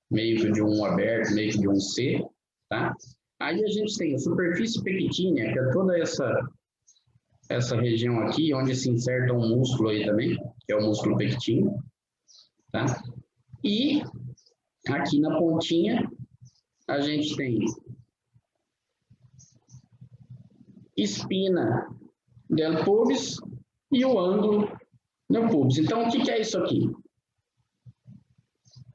meio que de um aberto, meio que de um C, tá? Aí a gente tem a superfície pectínea, que é toda essa região aqui, onde se inserta um músculo aí também, que é o músculo pectíneo, tá? E aqui na pontinha, a gente tem espina del pubis e o ângulo del pubis. Então, o que é isso aqui?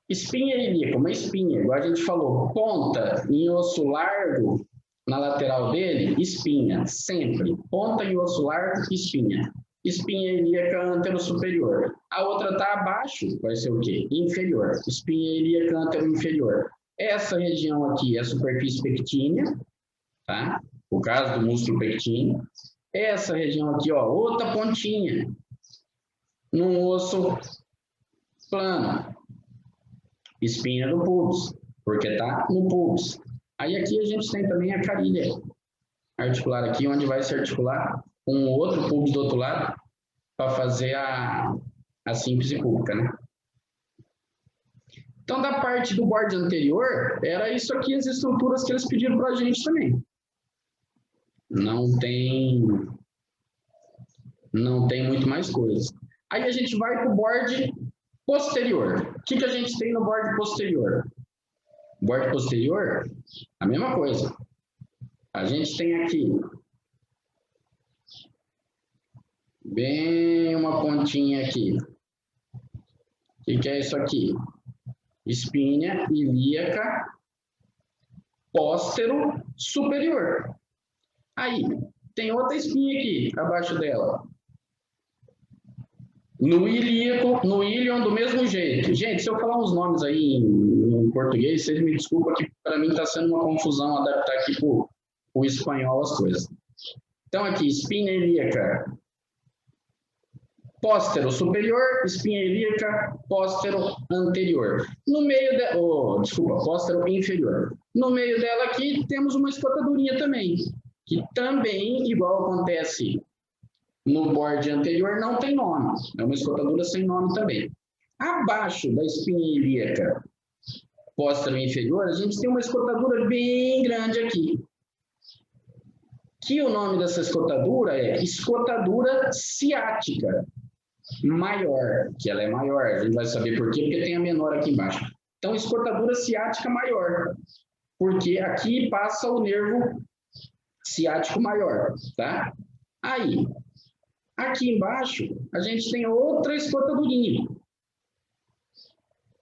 Espinha ilíaca, uma espinha, igual a gente falou, ponta em osso largo na lateral dele, espinha, sempre. Ponta em osso largo, espinha. Espinha ilíaca antero superior. A outra está abaixo, vai ser o quê? Inferior. Espinha ilíaca antero inferior. Essa região aqui é a superfície pectínea, tá? O caso do músculo pectíneo. Essa região aqui, ó, outra pontinha, num osso plano. Espinha do pubis, porque tá no pubis. Aí aqui a gente tem também a carília articular aqui, onde vai se articular com o outro pubis do outro lado para fazer a síntese pública, né? Então, da parte do borde anterior, era isso aqui, as estruturas que eles pediram para a gente também. Não tem muito mais coisa. Aí a gente vai para o borde posterior. O que a gente tem no borde posterior? Borde posterior, a mesma coisa. A gente tem aqui bem uma pontinha aqui. O que é isso aqui? Espinha ilíaca póstero superior. Aí, tem outra espinha aqui, abaixo dela. No ilíaco, no íleon, do mesmo jeito. Gente, se eu falar uns nomes aí em português, vocês me desculpem, que para mim está sendo uma confusão adaptar aqui para o espanhol as coisas. Então, aqui, espinha ilíaca póstero superior, espinha ilíaca, póstero anterior. No meio póstero inferior. No meio dela aqui temos uma escotadurinha também, que também, igual acontece no borde anterior, não tem nome. É uma escotadura sem nome também. Abaixo da espinha ilíaca póstero inferior, a gente tem uma escotadura bem grande aqui. Que o nome dessa escotadura é escotadura ciática maior, que ela é maior. A gente vai saber por quê, porque tem a menor aqui embaixo. Então, escotadura ciática maior, porque aqui passa o nervo ciático maior, tá? Aí, aqui embaixo, a gente tem outra escotadurinha,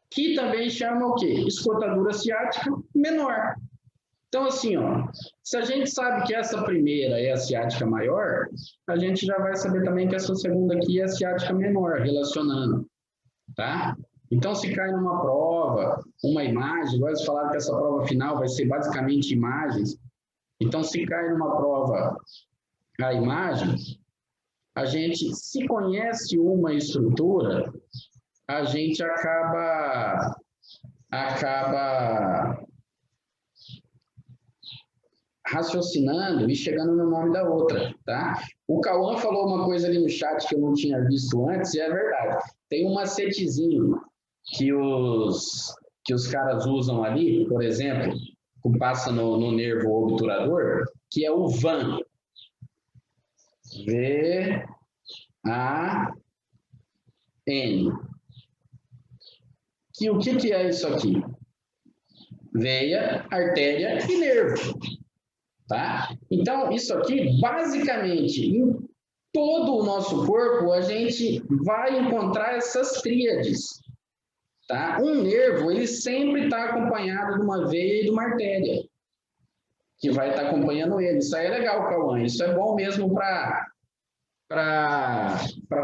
que também chama o quê? Escotadura ciática menor. Então, assim, ó, se a gente sabe que essa primeira é a ciática maior, a gente já vai saber também que essa segunda aqui é a ciática menor, relacionando, tá? Então, se cai numa prova, uma imagem, igual eles falaram que essa prova final vai ser basicamente imagens, então, se cai numa prova a imagem, a gente, se conhece uma estrutura, a gente acaba raciocinando e chegando no nome da outra, tá? O Cauã falou uma coisa ali no chat que eu não tinha visto antes, e é verdade. Tem um macetezinho que os caras usam ali, por exemplo, que passa no nervo obturador, que é o VAN. V-A-N. O que é isso aqui? Veia, artéria e nervo. Tá? Então, isso aqui, basicamente, em todo o nosso corpo, a gente vai encontrar essas tríades. Tá? Um nervo, ele sempre está acompanhado de uma veia e de uma artéria, que vai estar acompanhando ele. Isso aí é legal, Cauã. Isso é bom mesmo para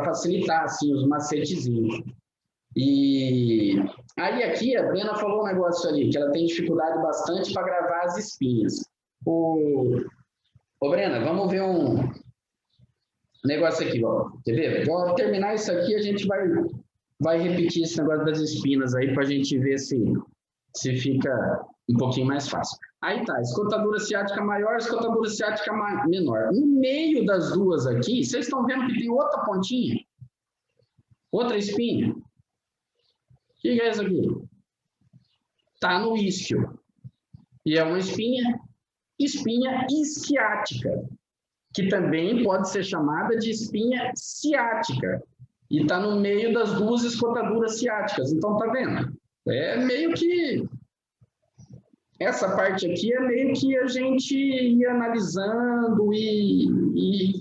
facilitar assim, os macetezinhos. E aí aqui a Brena falou um negócio ali, que ela tem dificuldade bastante para gravar as espinhas. Ô Brena, vamos ver um negócio aqui, ó. Quer ver? Vou terminar isso aqui, a gente vai repetir esse negócio das espinas aí para a gente ver se fica um pouquinho mais fácil. Aí tá, escotadura ciática maior, escotadura ciática menor. No meio das duas aqui, vocês estão vendo que tem outra pontinha? Outra espinha? O que é isso aqui? Tá no isquio. E é uma espinha isquiática, que também pode ser chamada de espinha ciática. E está no meio das duas escotaduras ciáticas. Então, tá vendo? É meio que... Essa parte aqui é meio que a gente ia analisando e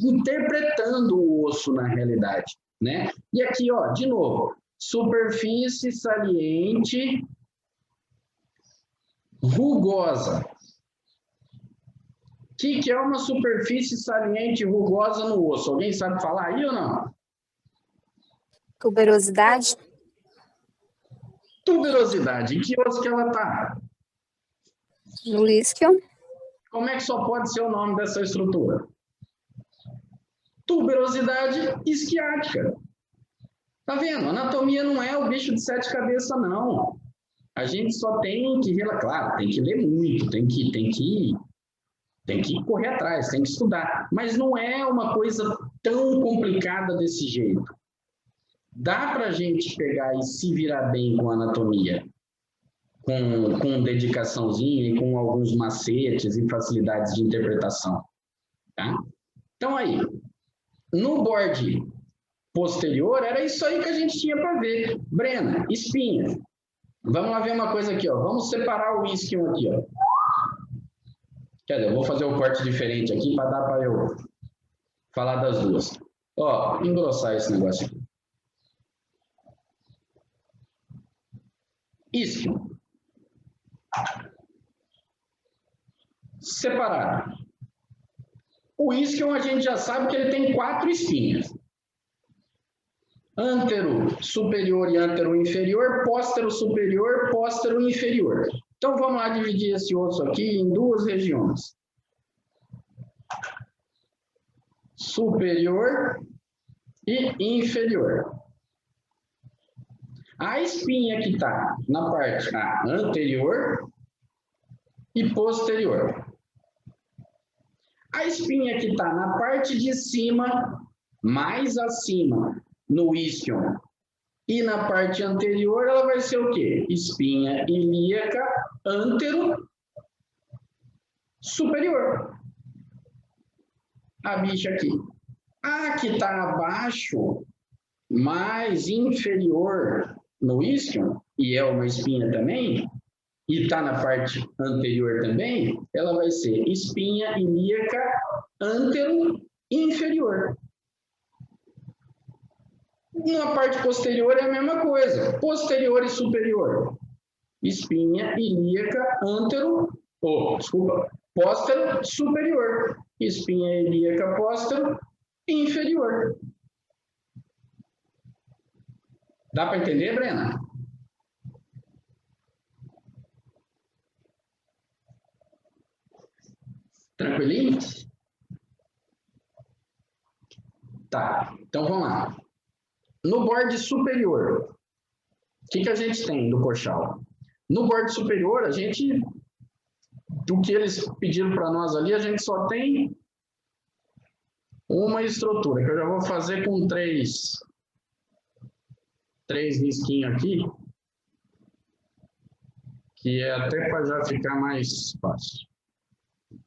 interpretando o osso na realidade, né? E aqui, ó, de novo, superfície saliente rugosa. O que é uma superfície saliente rugosa no osso? Alguém sabe falar aí ou não? Tuberosidade. Tuberosidade. Em que osso que ela está? No isquio. Como é que só pode ser o nome dessa estrutura? Tuberosidade isquiática. Tá vendo? Anatomia não é o bicho de 7 cabeças, não. A gente só tem que, claro, tem que ler muito, tem que correr atrás, tem que estudar. Mas não é uma coisa tão complicada desse jeito. Dá para a gente pegar e se virar bem com a anatomia, com dedicaçãozinha e com alguns macetes e facilidades de interpretação. Tá? Então, aí, no borde posterior, era isso aí que a gente tinha para ver. Brena, espinha. Vamos lá ver uma coisa aqui, ó. Vamos separar o isquion aqui, ó. Quer dizer, eu vou fazer um corte diferente aqui para dar para eu falar das duas. Ó, engrossar esse negócio aqui. Isquion. Separado. O isquion a gente já sabe que ele tem 4 espinhas. Antero superior e antero inferior, póstero superior, póstero inferior. Então vamos lá dividir esse osso aqui em 2 regiões. Superior e inferior. A espinha que está na parte anterior e posterior. A espinha que está na parte de cima, mais acima, no isquion, e na parte anterior, ela vai ser o quê? Espinha ilíaca antero superior. A bicha aqui. A que está abaixo, mais inferior no isquion, e é uma espinha também, e está na parte anterior também, ela vai ser espinha ilíaca antero inferior. Na parte posterior é a mesma coisa, posterior e superior. Espinha ilíaca antero, póstero superior. Espinha ilíaca póstero inferior. Dá para entender, Brena? Tranquilinho? Tá, então vamos lá. No borde superior, o que a gente tem do coxal? No borde superior, a gente, do que eles pediram para nós ali, a gente só tem uma estrutura, que eu já vou fazer com três risquinhos aqui, que é até para já ficar mais fácil. A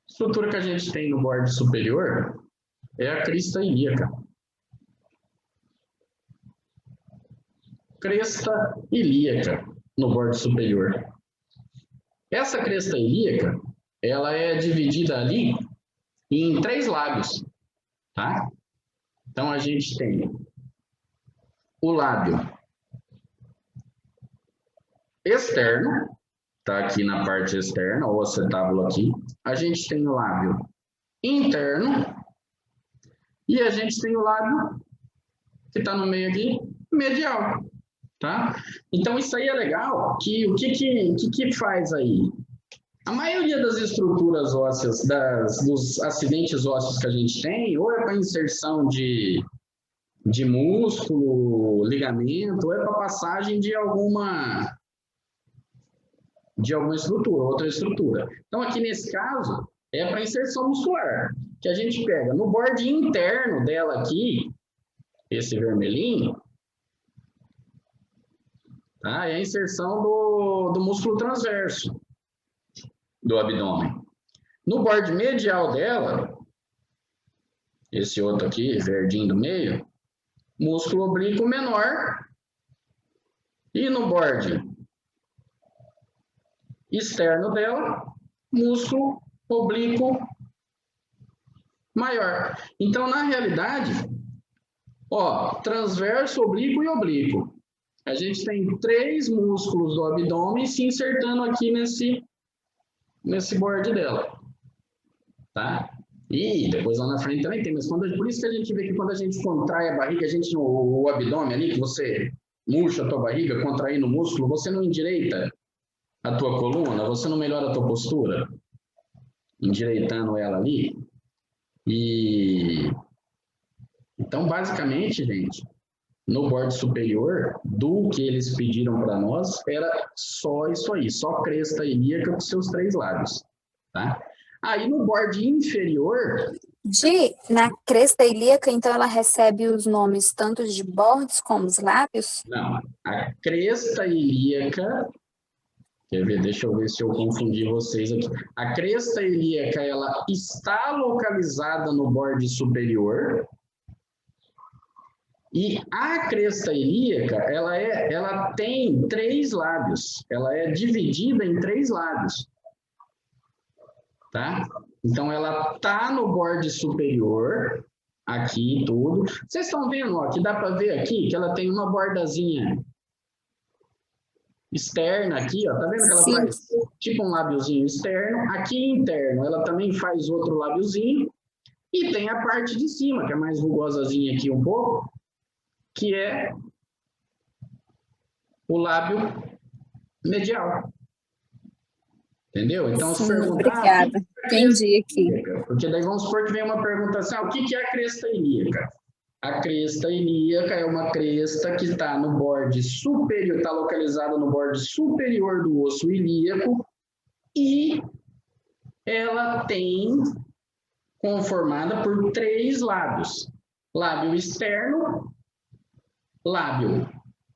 estrutura que a gente tem no borde superior é a crista ilíaca. Cresta ilíaca no borde superior. Essa cresta ilíaca, ela é dividida ali em 3 lábios, tá? Então a gente tem o lábio externo, tá aqui na parte externa, ou acetábulo aqui. A gente tem o lábio interno e a gente tem o lábio que está no meio aqui, medial, tá? Então isso aí é legal, que o que faz aí? A maioria das estruturas ósseas, dos acidentes ósseos que a gente tem, ou é para inserção de músculo, ligamento, ou é para passagem de alguma estrutura, outra estrutura. Então, aqui nesse caso, é para inserção muscular, que a gente pega no borde interno dela aqui, esse vermelhinho, tá? É a inserção do músculo transverso do abdômen. No borde medial dela, esse outro aqui, verdinho do meio, músculo oblíquo menor. E no borde externo dela, músculo oblíquo maior. Então, na realidade, ó, transverso, oblíquo e oblíquo. A gente tem 3 músculos do abdômen se insertando aqui nesse borde dela, tá? E depois lá na frente também tem, mas por isso que a gente vê que quando a gente contrai a barriga, o abdômen ali, que você murcha a tua barriga, contraindo o músculo, você não endireita a tua coluna, você não melhora a tua postura, endireitando ela ali. E então, basicamente, gente, no borde superior, do que eles pediram para nós, era só isso aí, só cresta ilíaca com seus 3 lábios, tá? Aí no borde inferior... Na cresta ilíaca, então, ela recebe os nomes tanto de bordes como os lábios? Não, a cresta ilíaca... Quer ver? Deixa eu ver se eu confundi vocês aqui. A cresta ilíaca, ela está localizada no borde superior. E a cresta ilíaca, ela tem 3 lábios. Ela é dividida em 3 lábios. Tá? Então, ela está no borde superior, aqui tudo. Vocês estão vendo, ó, que dá para ver aqui que ela tem uma bordazinha externa aqui, ó, tá vendo que ela Sim. faz tipo um lábiozinho externo, aqui interno ela também faz outro lábiozinho, e tem a parte de cima, que é mais rugosazinha aqui um pouco, que é o lábio medial. Entendeu? Então, se Sim, perguntar, obrigada. Entendi aqui. porque daí vamos supor que vem uma pergunta assim, o que é a cresta ilíaca? A cresta ilíaca é uma cresta que está no borde superior, está localizada no borde superior do osso ilíaco e ela tem conformada por 3 lábios. Lábio externo, lábio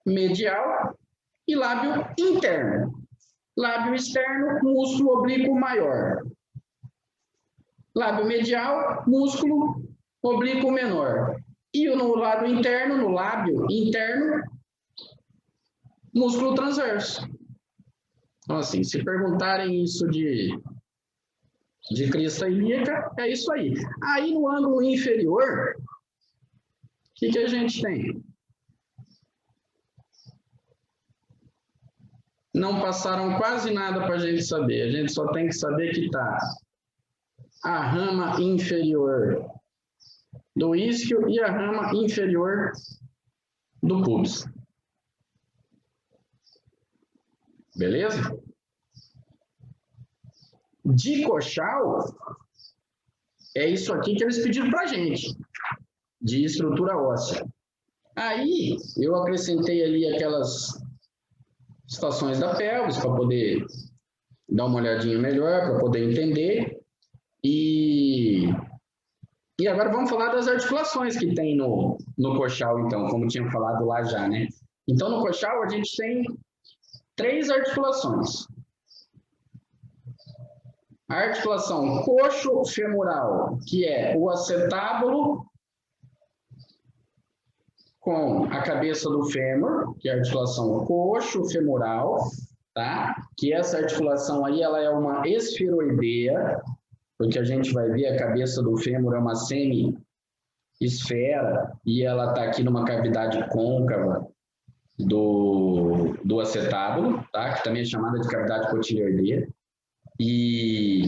medial e lábio interno. Lábio externo, músculo oblíquo maior. Lábio medial, músculo oblíquo menor. E no lado interno, no lábio interno, músculo transverso. Então, assim, se perguntarem isso de crista ilíaca, é isso aí. Aí, no ângulo inferior, o que a gente tem? Não passaram quase nada para a gente saber. A gente só tem que saber que está a rama inferior do isquio e a rama inferior do pubis. Beleza? De coxal, é isso aqui que eles pediram para a gente, de estrutura óssea. Aí, eu acrescentei ali aquelas estações da pelvis para poder dar uma olhadinha melhor, para poder entender. E agora vamos falar das articulações que tem no coxal, então, como tinha falado lá já, né? Então, no coxal, a gente tem 3 articulações. A articulação coxo-femoral, que é o acetábulo com a cabeça do fêmur, que é a articulação coxo-femoral, tá? Que essa articulação aí, ela é uma esferoidea, porque a gente vai ver a cabeça do fêmur é uma semi-esfera e ela está aqui numa cavidade côncava do acetábulo, tá? Que também é chamada de cavidade cotileoidea. E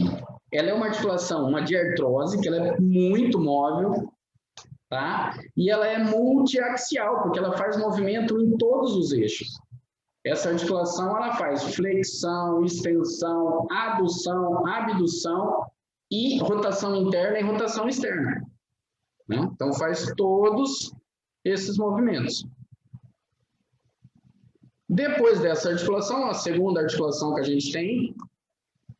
ela é uma articulação, uma diartrose, que ela é muito móvel, tá? E ela é multiaxial, porque ela faz movimento em todos os eixos. Essa articulação, ela faz flexão, extensão, adução, abdução e rotação interna e rotação externa, né? Então, faz todos esses movimentos. Depois dessa articulação, a segunda articulação que a gente tem,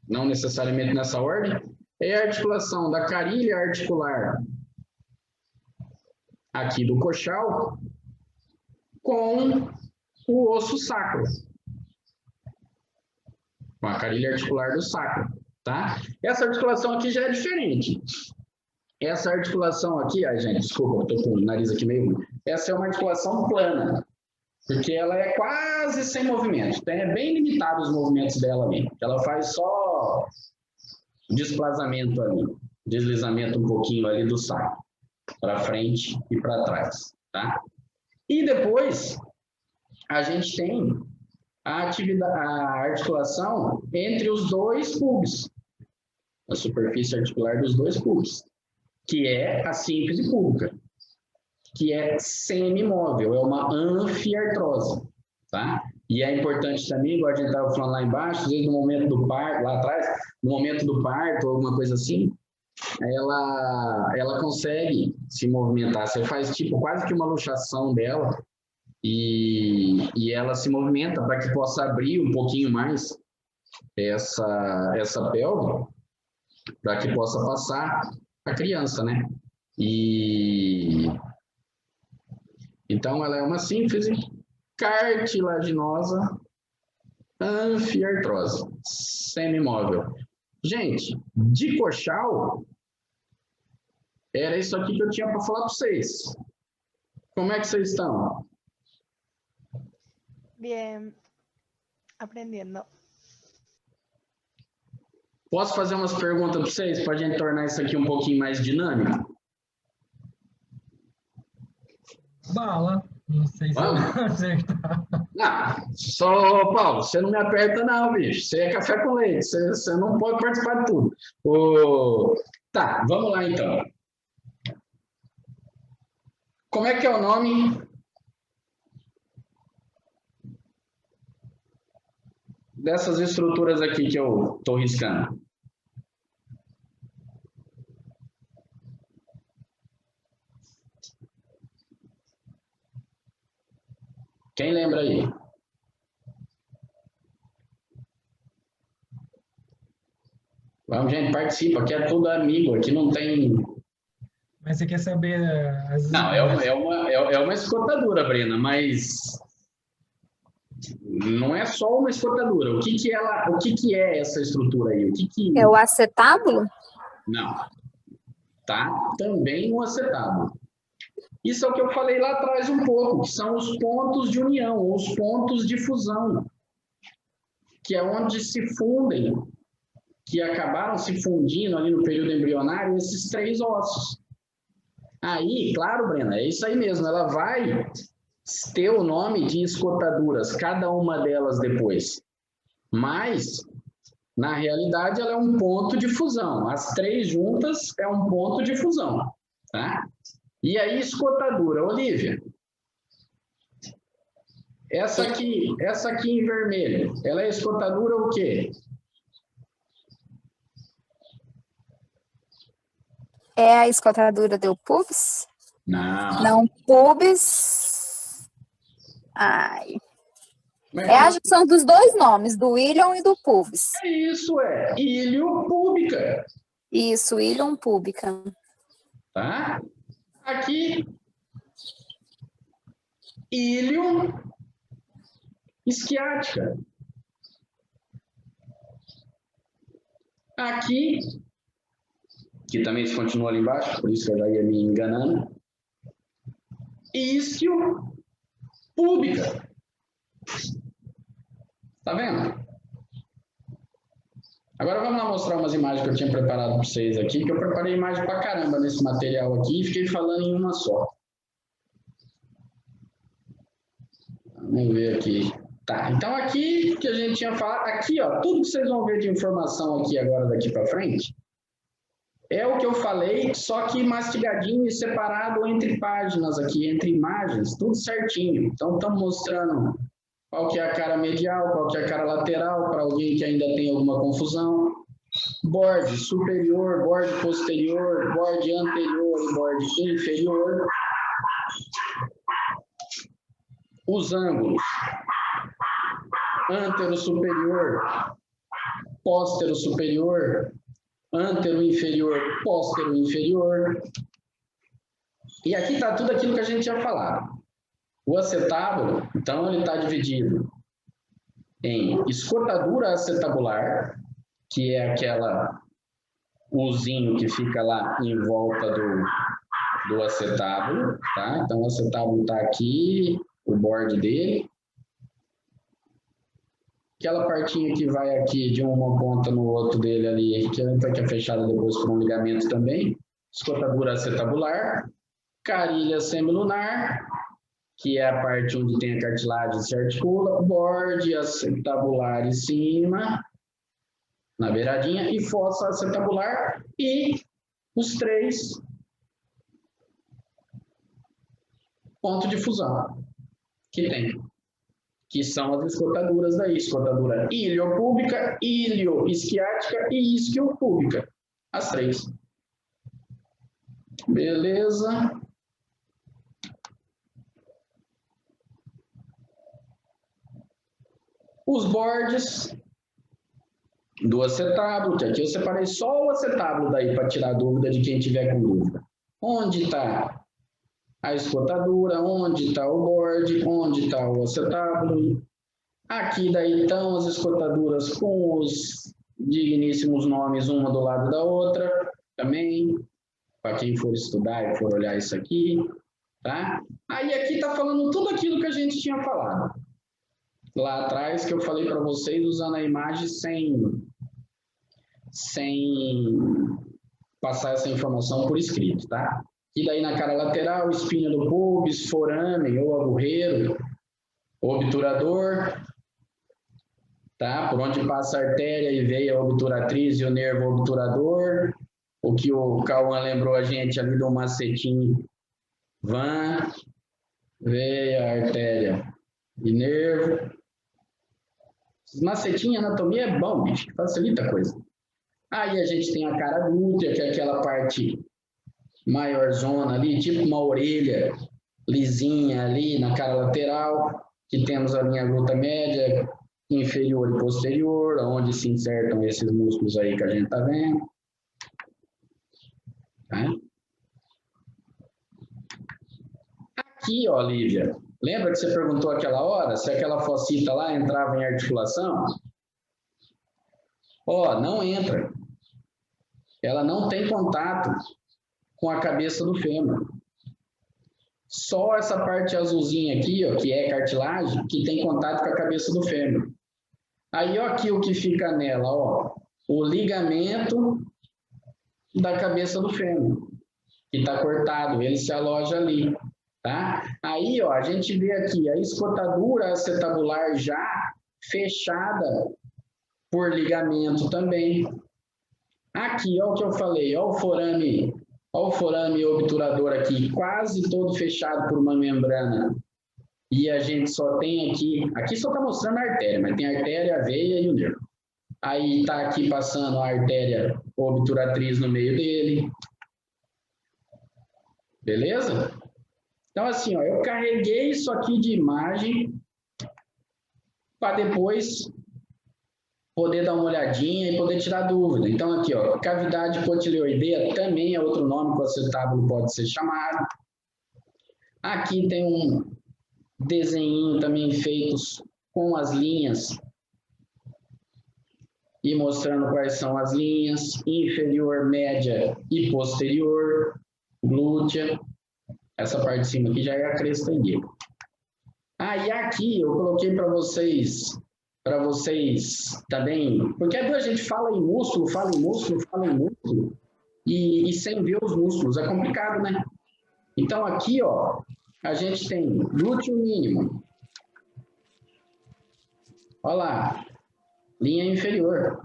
não necessariamente nessa ordem, é a articulação da carilha articular aqui do coxal com o osso sacro, com a carilha articular do sacro, tá? Essa articulação aqui já é diferente. Essa articulação aqui, ai gente, desculpa, eu tô com o nariz aqui meio... Essa é uma articulação plana, porque ela é quase sem movimento. Então, é bem limitado os movimentos dela ali. Ela faz só desplazamento ali, deslizamento um pouquinho ali do sacro, para frente e para trás, tá? E depois, a gente tem a articulação entre os 2 pubis, a superfície articular dos 2 pubis, que é a símfise púbica, que é semimóvel, é uma anfiartrose, tá? E é importante também, igual a gente estava falando lá embaixo, às vezes no momento do parto, lá atrás, no momento do parto, alguma coisa assim, ela consegue se movimentar, você faz tipo quase que uma luxação dela e ela se movimenta para que possa abrir um pouquinho mais essa pelve, para que possa passar a criança, né? Então, ela é uma símfise cartilaginosa anfiartrose, semimóvel. Gente, de coxal, era isso aqui que eu tinha para falar para vocês. Como é que vocês estão? Bien, aprendiendo. Posso fazer umas perguntas para vocês, para a gente tornar isso aqui um pouquinho mais dinâmico? Bala. Não sei se eu vou acertar. Não, só, Paulo, você não me aperta não, bicho. Você é café com leite, você não pode participar de tudo. Tá, vamos lá então. Como é que é o nome dessas estruturas aqui que eu estou riscando? Quem lembra aí? Vamos, gente, participa. Aqui é tudo amigo. Aqui não tem... Mas você quer saber as... Não, é uma escotadura, Brena, mas não é só uma escotadura. O que é essa estrutura aí? É o acetábulo? Não. Tá? Também um acetábulo. Isso é o que eu falei lá atrás um pouco, que são os pontos de união, ou os pontos de fusão, que é onde se fundem, que acabaram se fundindo ali no período embrionário, esses 3 ossos. Aí, claro, Brena, é isso aí mesmo, ela vai ter o nome de escotaduras, cada uma delas depois. Mas, na realidade, ela é um ponto de fusão. As 3 juntas é um ponto de fusão, tá? E aí, escotadura, Olívia. Essa aqui em vermelho, ela é escotadura o quê? É a escotadura do pubis? Não. Não, pubis. Ai. É a junção dos 2 nomes, do ílion e do pubis. É isso, ilio-púbica. Isso, ílion púbica. Tá? Aqui, ílion isquiática. Aqui, que também se continua ali embaixo, por isso que eu já ia me enganando, isquio púbica. Tá vendo? Agora vamos lá mostrar umas imagens que eu tinha preparado para vocês aqui, que eu preparei imagem pra caramba nesse material aqui e fiquei falando em uma só. Vamos ver aqui. Tá, então aqui que a gente tinha falado, aqui ó, tudo que vocês vão ver de informação aqui agora daqui para frente, é o que eu falei, só que mastigadinho e separado entre páginas aqui, entre imagens, tudo certinho. Então estamos mostrando qual que é a cara medial, qual que é a cara lateral, para alguém que ainda tem alguma confusão. Borde superior, borde posterior, borde anterior e borde inferior. Os ângulos. Antero superior, póstero superior, antero inferior, póstero inferior. E aqui está tudo aquilo que a gente tinha falado. O acetábulo, então, ele está dividido em escotadura acetabular, que é aquela usinho que fica lá em volta do acetábulo, tá? Então, o acetábulo está aqui, o borde dele. Aquela partinha que vai aqui de uma ponta no outro dele ali, que é fechada depois por um ligamento também, escotadura acetabular, carilha semilunar, que é a parte onde tem a cartilagem se articula, borde acetabular em cima, na beiradinha, e fossa acetabular, e os 3 pontos de fusão que tem, que são as escotaduras daí, escotadura iliopúbica, ilioisquiática e isquiopúbica, as 3. Beleza? Os bordes do acetábulo, que aqui eu separei só o acetábulo daí para tirar dúvida de quem tiver com dúvida. Onde está a escotadura, onde está o borde, onde está o acetábulo. Aqui daí estão as escotaduras com os digníssimos nomes, uma do lado da outra, também, para quem for estudar e for olhar isso aqui, tá? Aí aqui está falando tudo aquilo que a gente tinha falado lá atrás, que eu falei para vocês, usando a imagem sem passar essa informação por escrito, tá? E daí na cara lateral, espinha do pubis, forame ou agulheiro, obturador, tá? Por onde passa a artéria e veia obturatriz e o nervo obturador, o que o Cauã lembrou a gente ali do macetinho, van, veia, artéria e nervo, Macetinho, anatomia é bom, bicho, facilita a coisa. Aí a gente tem a cara glútea, que é aquela parte maior zona ali, tipo uma orelha lisinha ali na cara lateral, que temos a linha glútea média, inferior e posterior, onde se insertam esses músculos aí que a gente tá vendo. Tá? Aqui, ó, Lívia, lembra que você perguntou aquela hora se aquela fossita lá entrava em articulação? Ó, não entra. Ela não tem contato com a cabeça do fêmur. Só essa parte azulzinha aqui, ó, que é cartilagem, que tem contato com a cabeça do fêmur. Aí, ó, aqui o que fica nela, ó, o ligamento da cabeça do fêmur, que está cortado, ele se aloja ali, tá? Aí, ó, a gente vê aqui a escotadura acetabular já fechada por ligamento também. Aqui, ó, o que eu falei, ó, o forame obturador aqui, quase todo fechado por uma membrana. E a gente só tem aqui só está mostrando a artéria, mas tem a artéria, a veia e o nervo. Aí está aqui passando a artéria obturatriz no meio dele. Beleza? Então, assim, ó, eu carreguei isso aqui de imagem para depois poder dar uma olhadinha e poder tirar dúvida. Então, aqui, ó, cavidade cotileoidea também é outro nome que o acetábulo pode ser chamado. Aqui tem um desenho também feitos com as linhas e mostrando quais são as linhas, inferior, média e posterior, glútea. Essa parte de cima aqui já é a cresta ilíaca. E aqui eu coloquei para vocês também, porque a gente fala em músculo, e sem ver os músculos, é complicado, né? Então aqui, ó, a gente tem glúteo mínimo. Olha lá, linha inferior.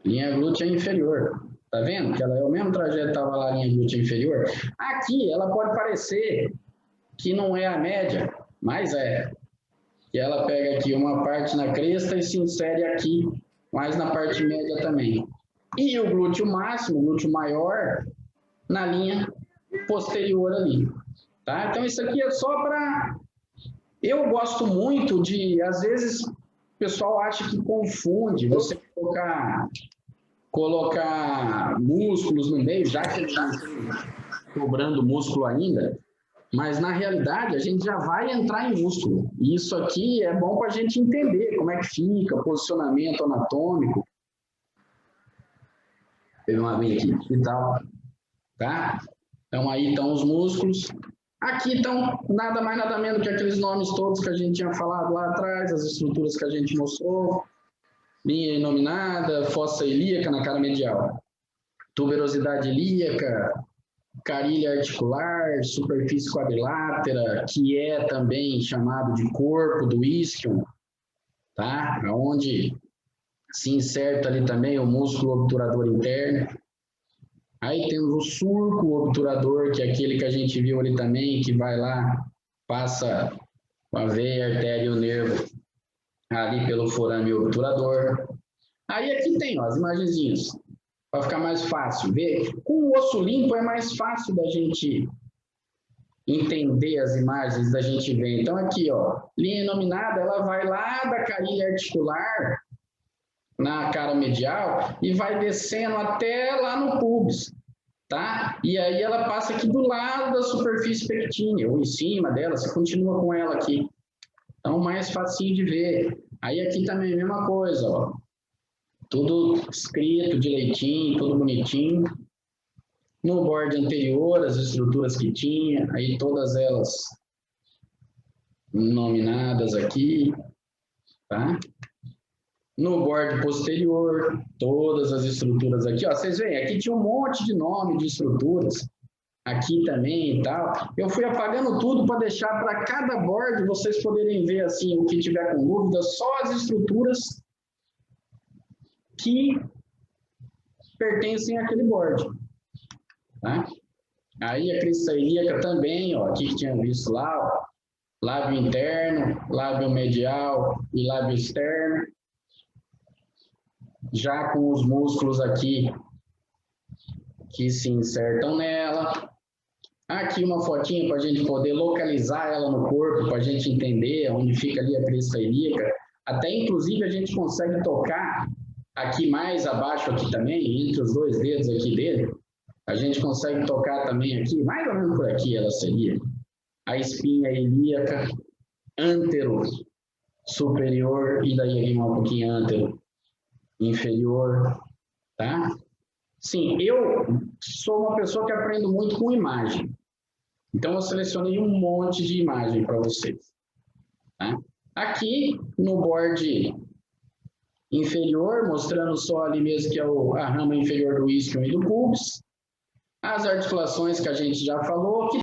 Linha glútea inferior. Tá vendo? Que ela é o mesmo trajeto que estava lá, linha glútea inferior. Aqui, ela pode parecer que não é a média, mas é. Que ela pega aqui uma parte na cresta e se insere aqui, mais na parte média também. E o glúteo máximo, o glúteo maior, na linha posterior ali. Tá? Então, isso aqui é só para... Eu gosto muito de... Às vezes, o pessoal acha que confunde você colocar músculos no meio, já que ele está cobrando músculo ainda, mas na realidade a gente já vai entrar em músculo. E isso aqui é bom para a gente entender como é que fica, posicionamento anatômico. Teve uma vez aqui e tal, tá? Então aí estão os músculos. Aqui estão nada mais nada menos que aqueles nomes todos que a gente tinha falado lá atrás, as estruturas que a gente mostrou. Linha inominada, fossa ilíaca na cara medial, tuberosidade ilíaca, carilha articular, superfície quadrilátera, que é também chamado de corpo do isquion, tá? Onde se inserta ali também o músculo obturador interno. Aí temos o surco obturador, que é aquele que a gente viu ali também, que vai lá, passa a veia, a artéria e o nervo ali pelo forame obturador. Aí aqui tem, ó, as imagenzinhas, para ficar mais fácil ver. Com o osso limpo é mais fácil da gente entender as imagens, da gente ver. Então aqui, ó, linha inominada, ela vai lá da carilha articular na cara medial e vai descendo até lá no pubis, tá? E aí ela passa aqui do lado da superfície pectínea, ou em cima dela, você continua com ela aqui. Então, mais facinho de ver. Aí aqui também a mesma coisa, ó. Tudo escrito direitinho, tudo bonitinho. No borde anterior, as estruturas que tinha, aí todas elas nominadas aqui, tá? No borde posterior, todas as estruturas aqui, ó. Vocês veem, aqui tinha um monte de nome de estruturas. Aqui também e tal. Eu fui apagando tudo para deixar para cada board vocês poderem ver assim, o que tiver com dúvida, só as estruturas que pertencem àquele board. Tá? Aí a crista ilíaca também, ó, aqui que tinha visto lá, ó, lábio interno, lábio medial e lábio externo. Já com os músculos aqui que se insertam nela. Aqui uma fotinha para a gente poder localizar ela no corpo, para a gente entender onde fica ali a crista ilíaca. Até, inclusive, a gente consegue tocar aqui mais abaixo, aqui também, entre os dois dedos aqui dele. A gente consegue tocar também aqui, mais ou menos por aqui ela seria. A espinha ilíaca, antero superior, e daí aqui um pouquinho antero inferior, tá? Sim, eu sou uma pessoa que aprendo muito com imagem. Então, eu selecionei um monte de imagem para vocês. Tá? Aqui, no borde inferior, mostrando só ali mesmo que é a rama inferior do isquion e do pubis. As articulações que a gente já falou, que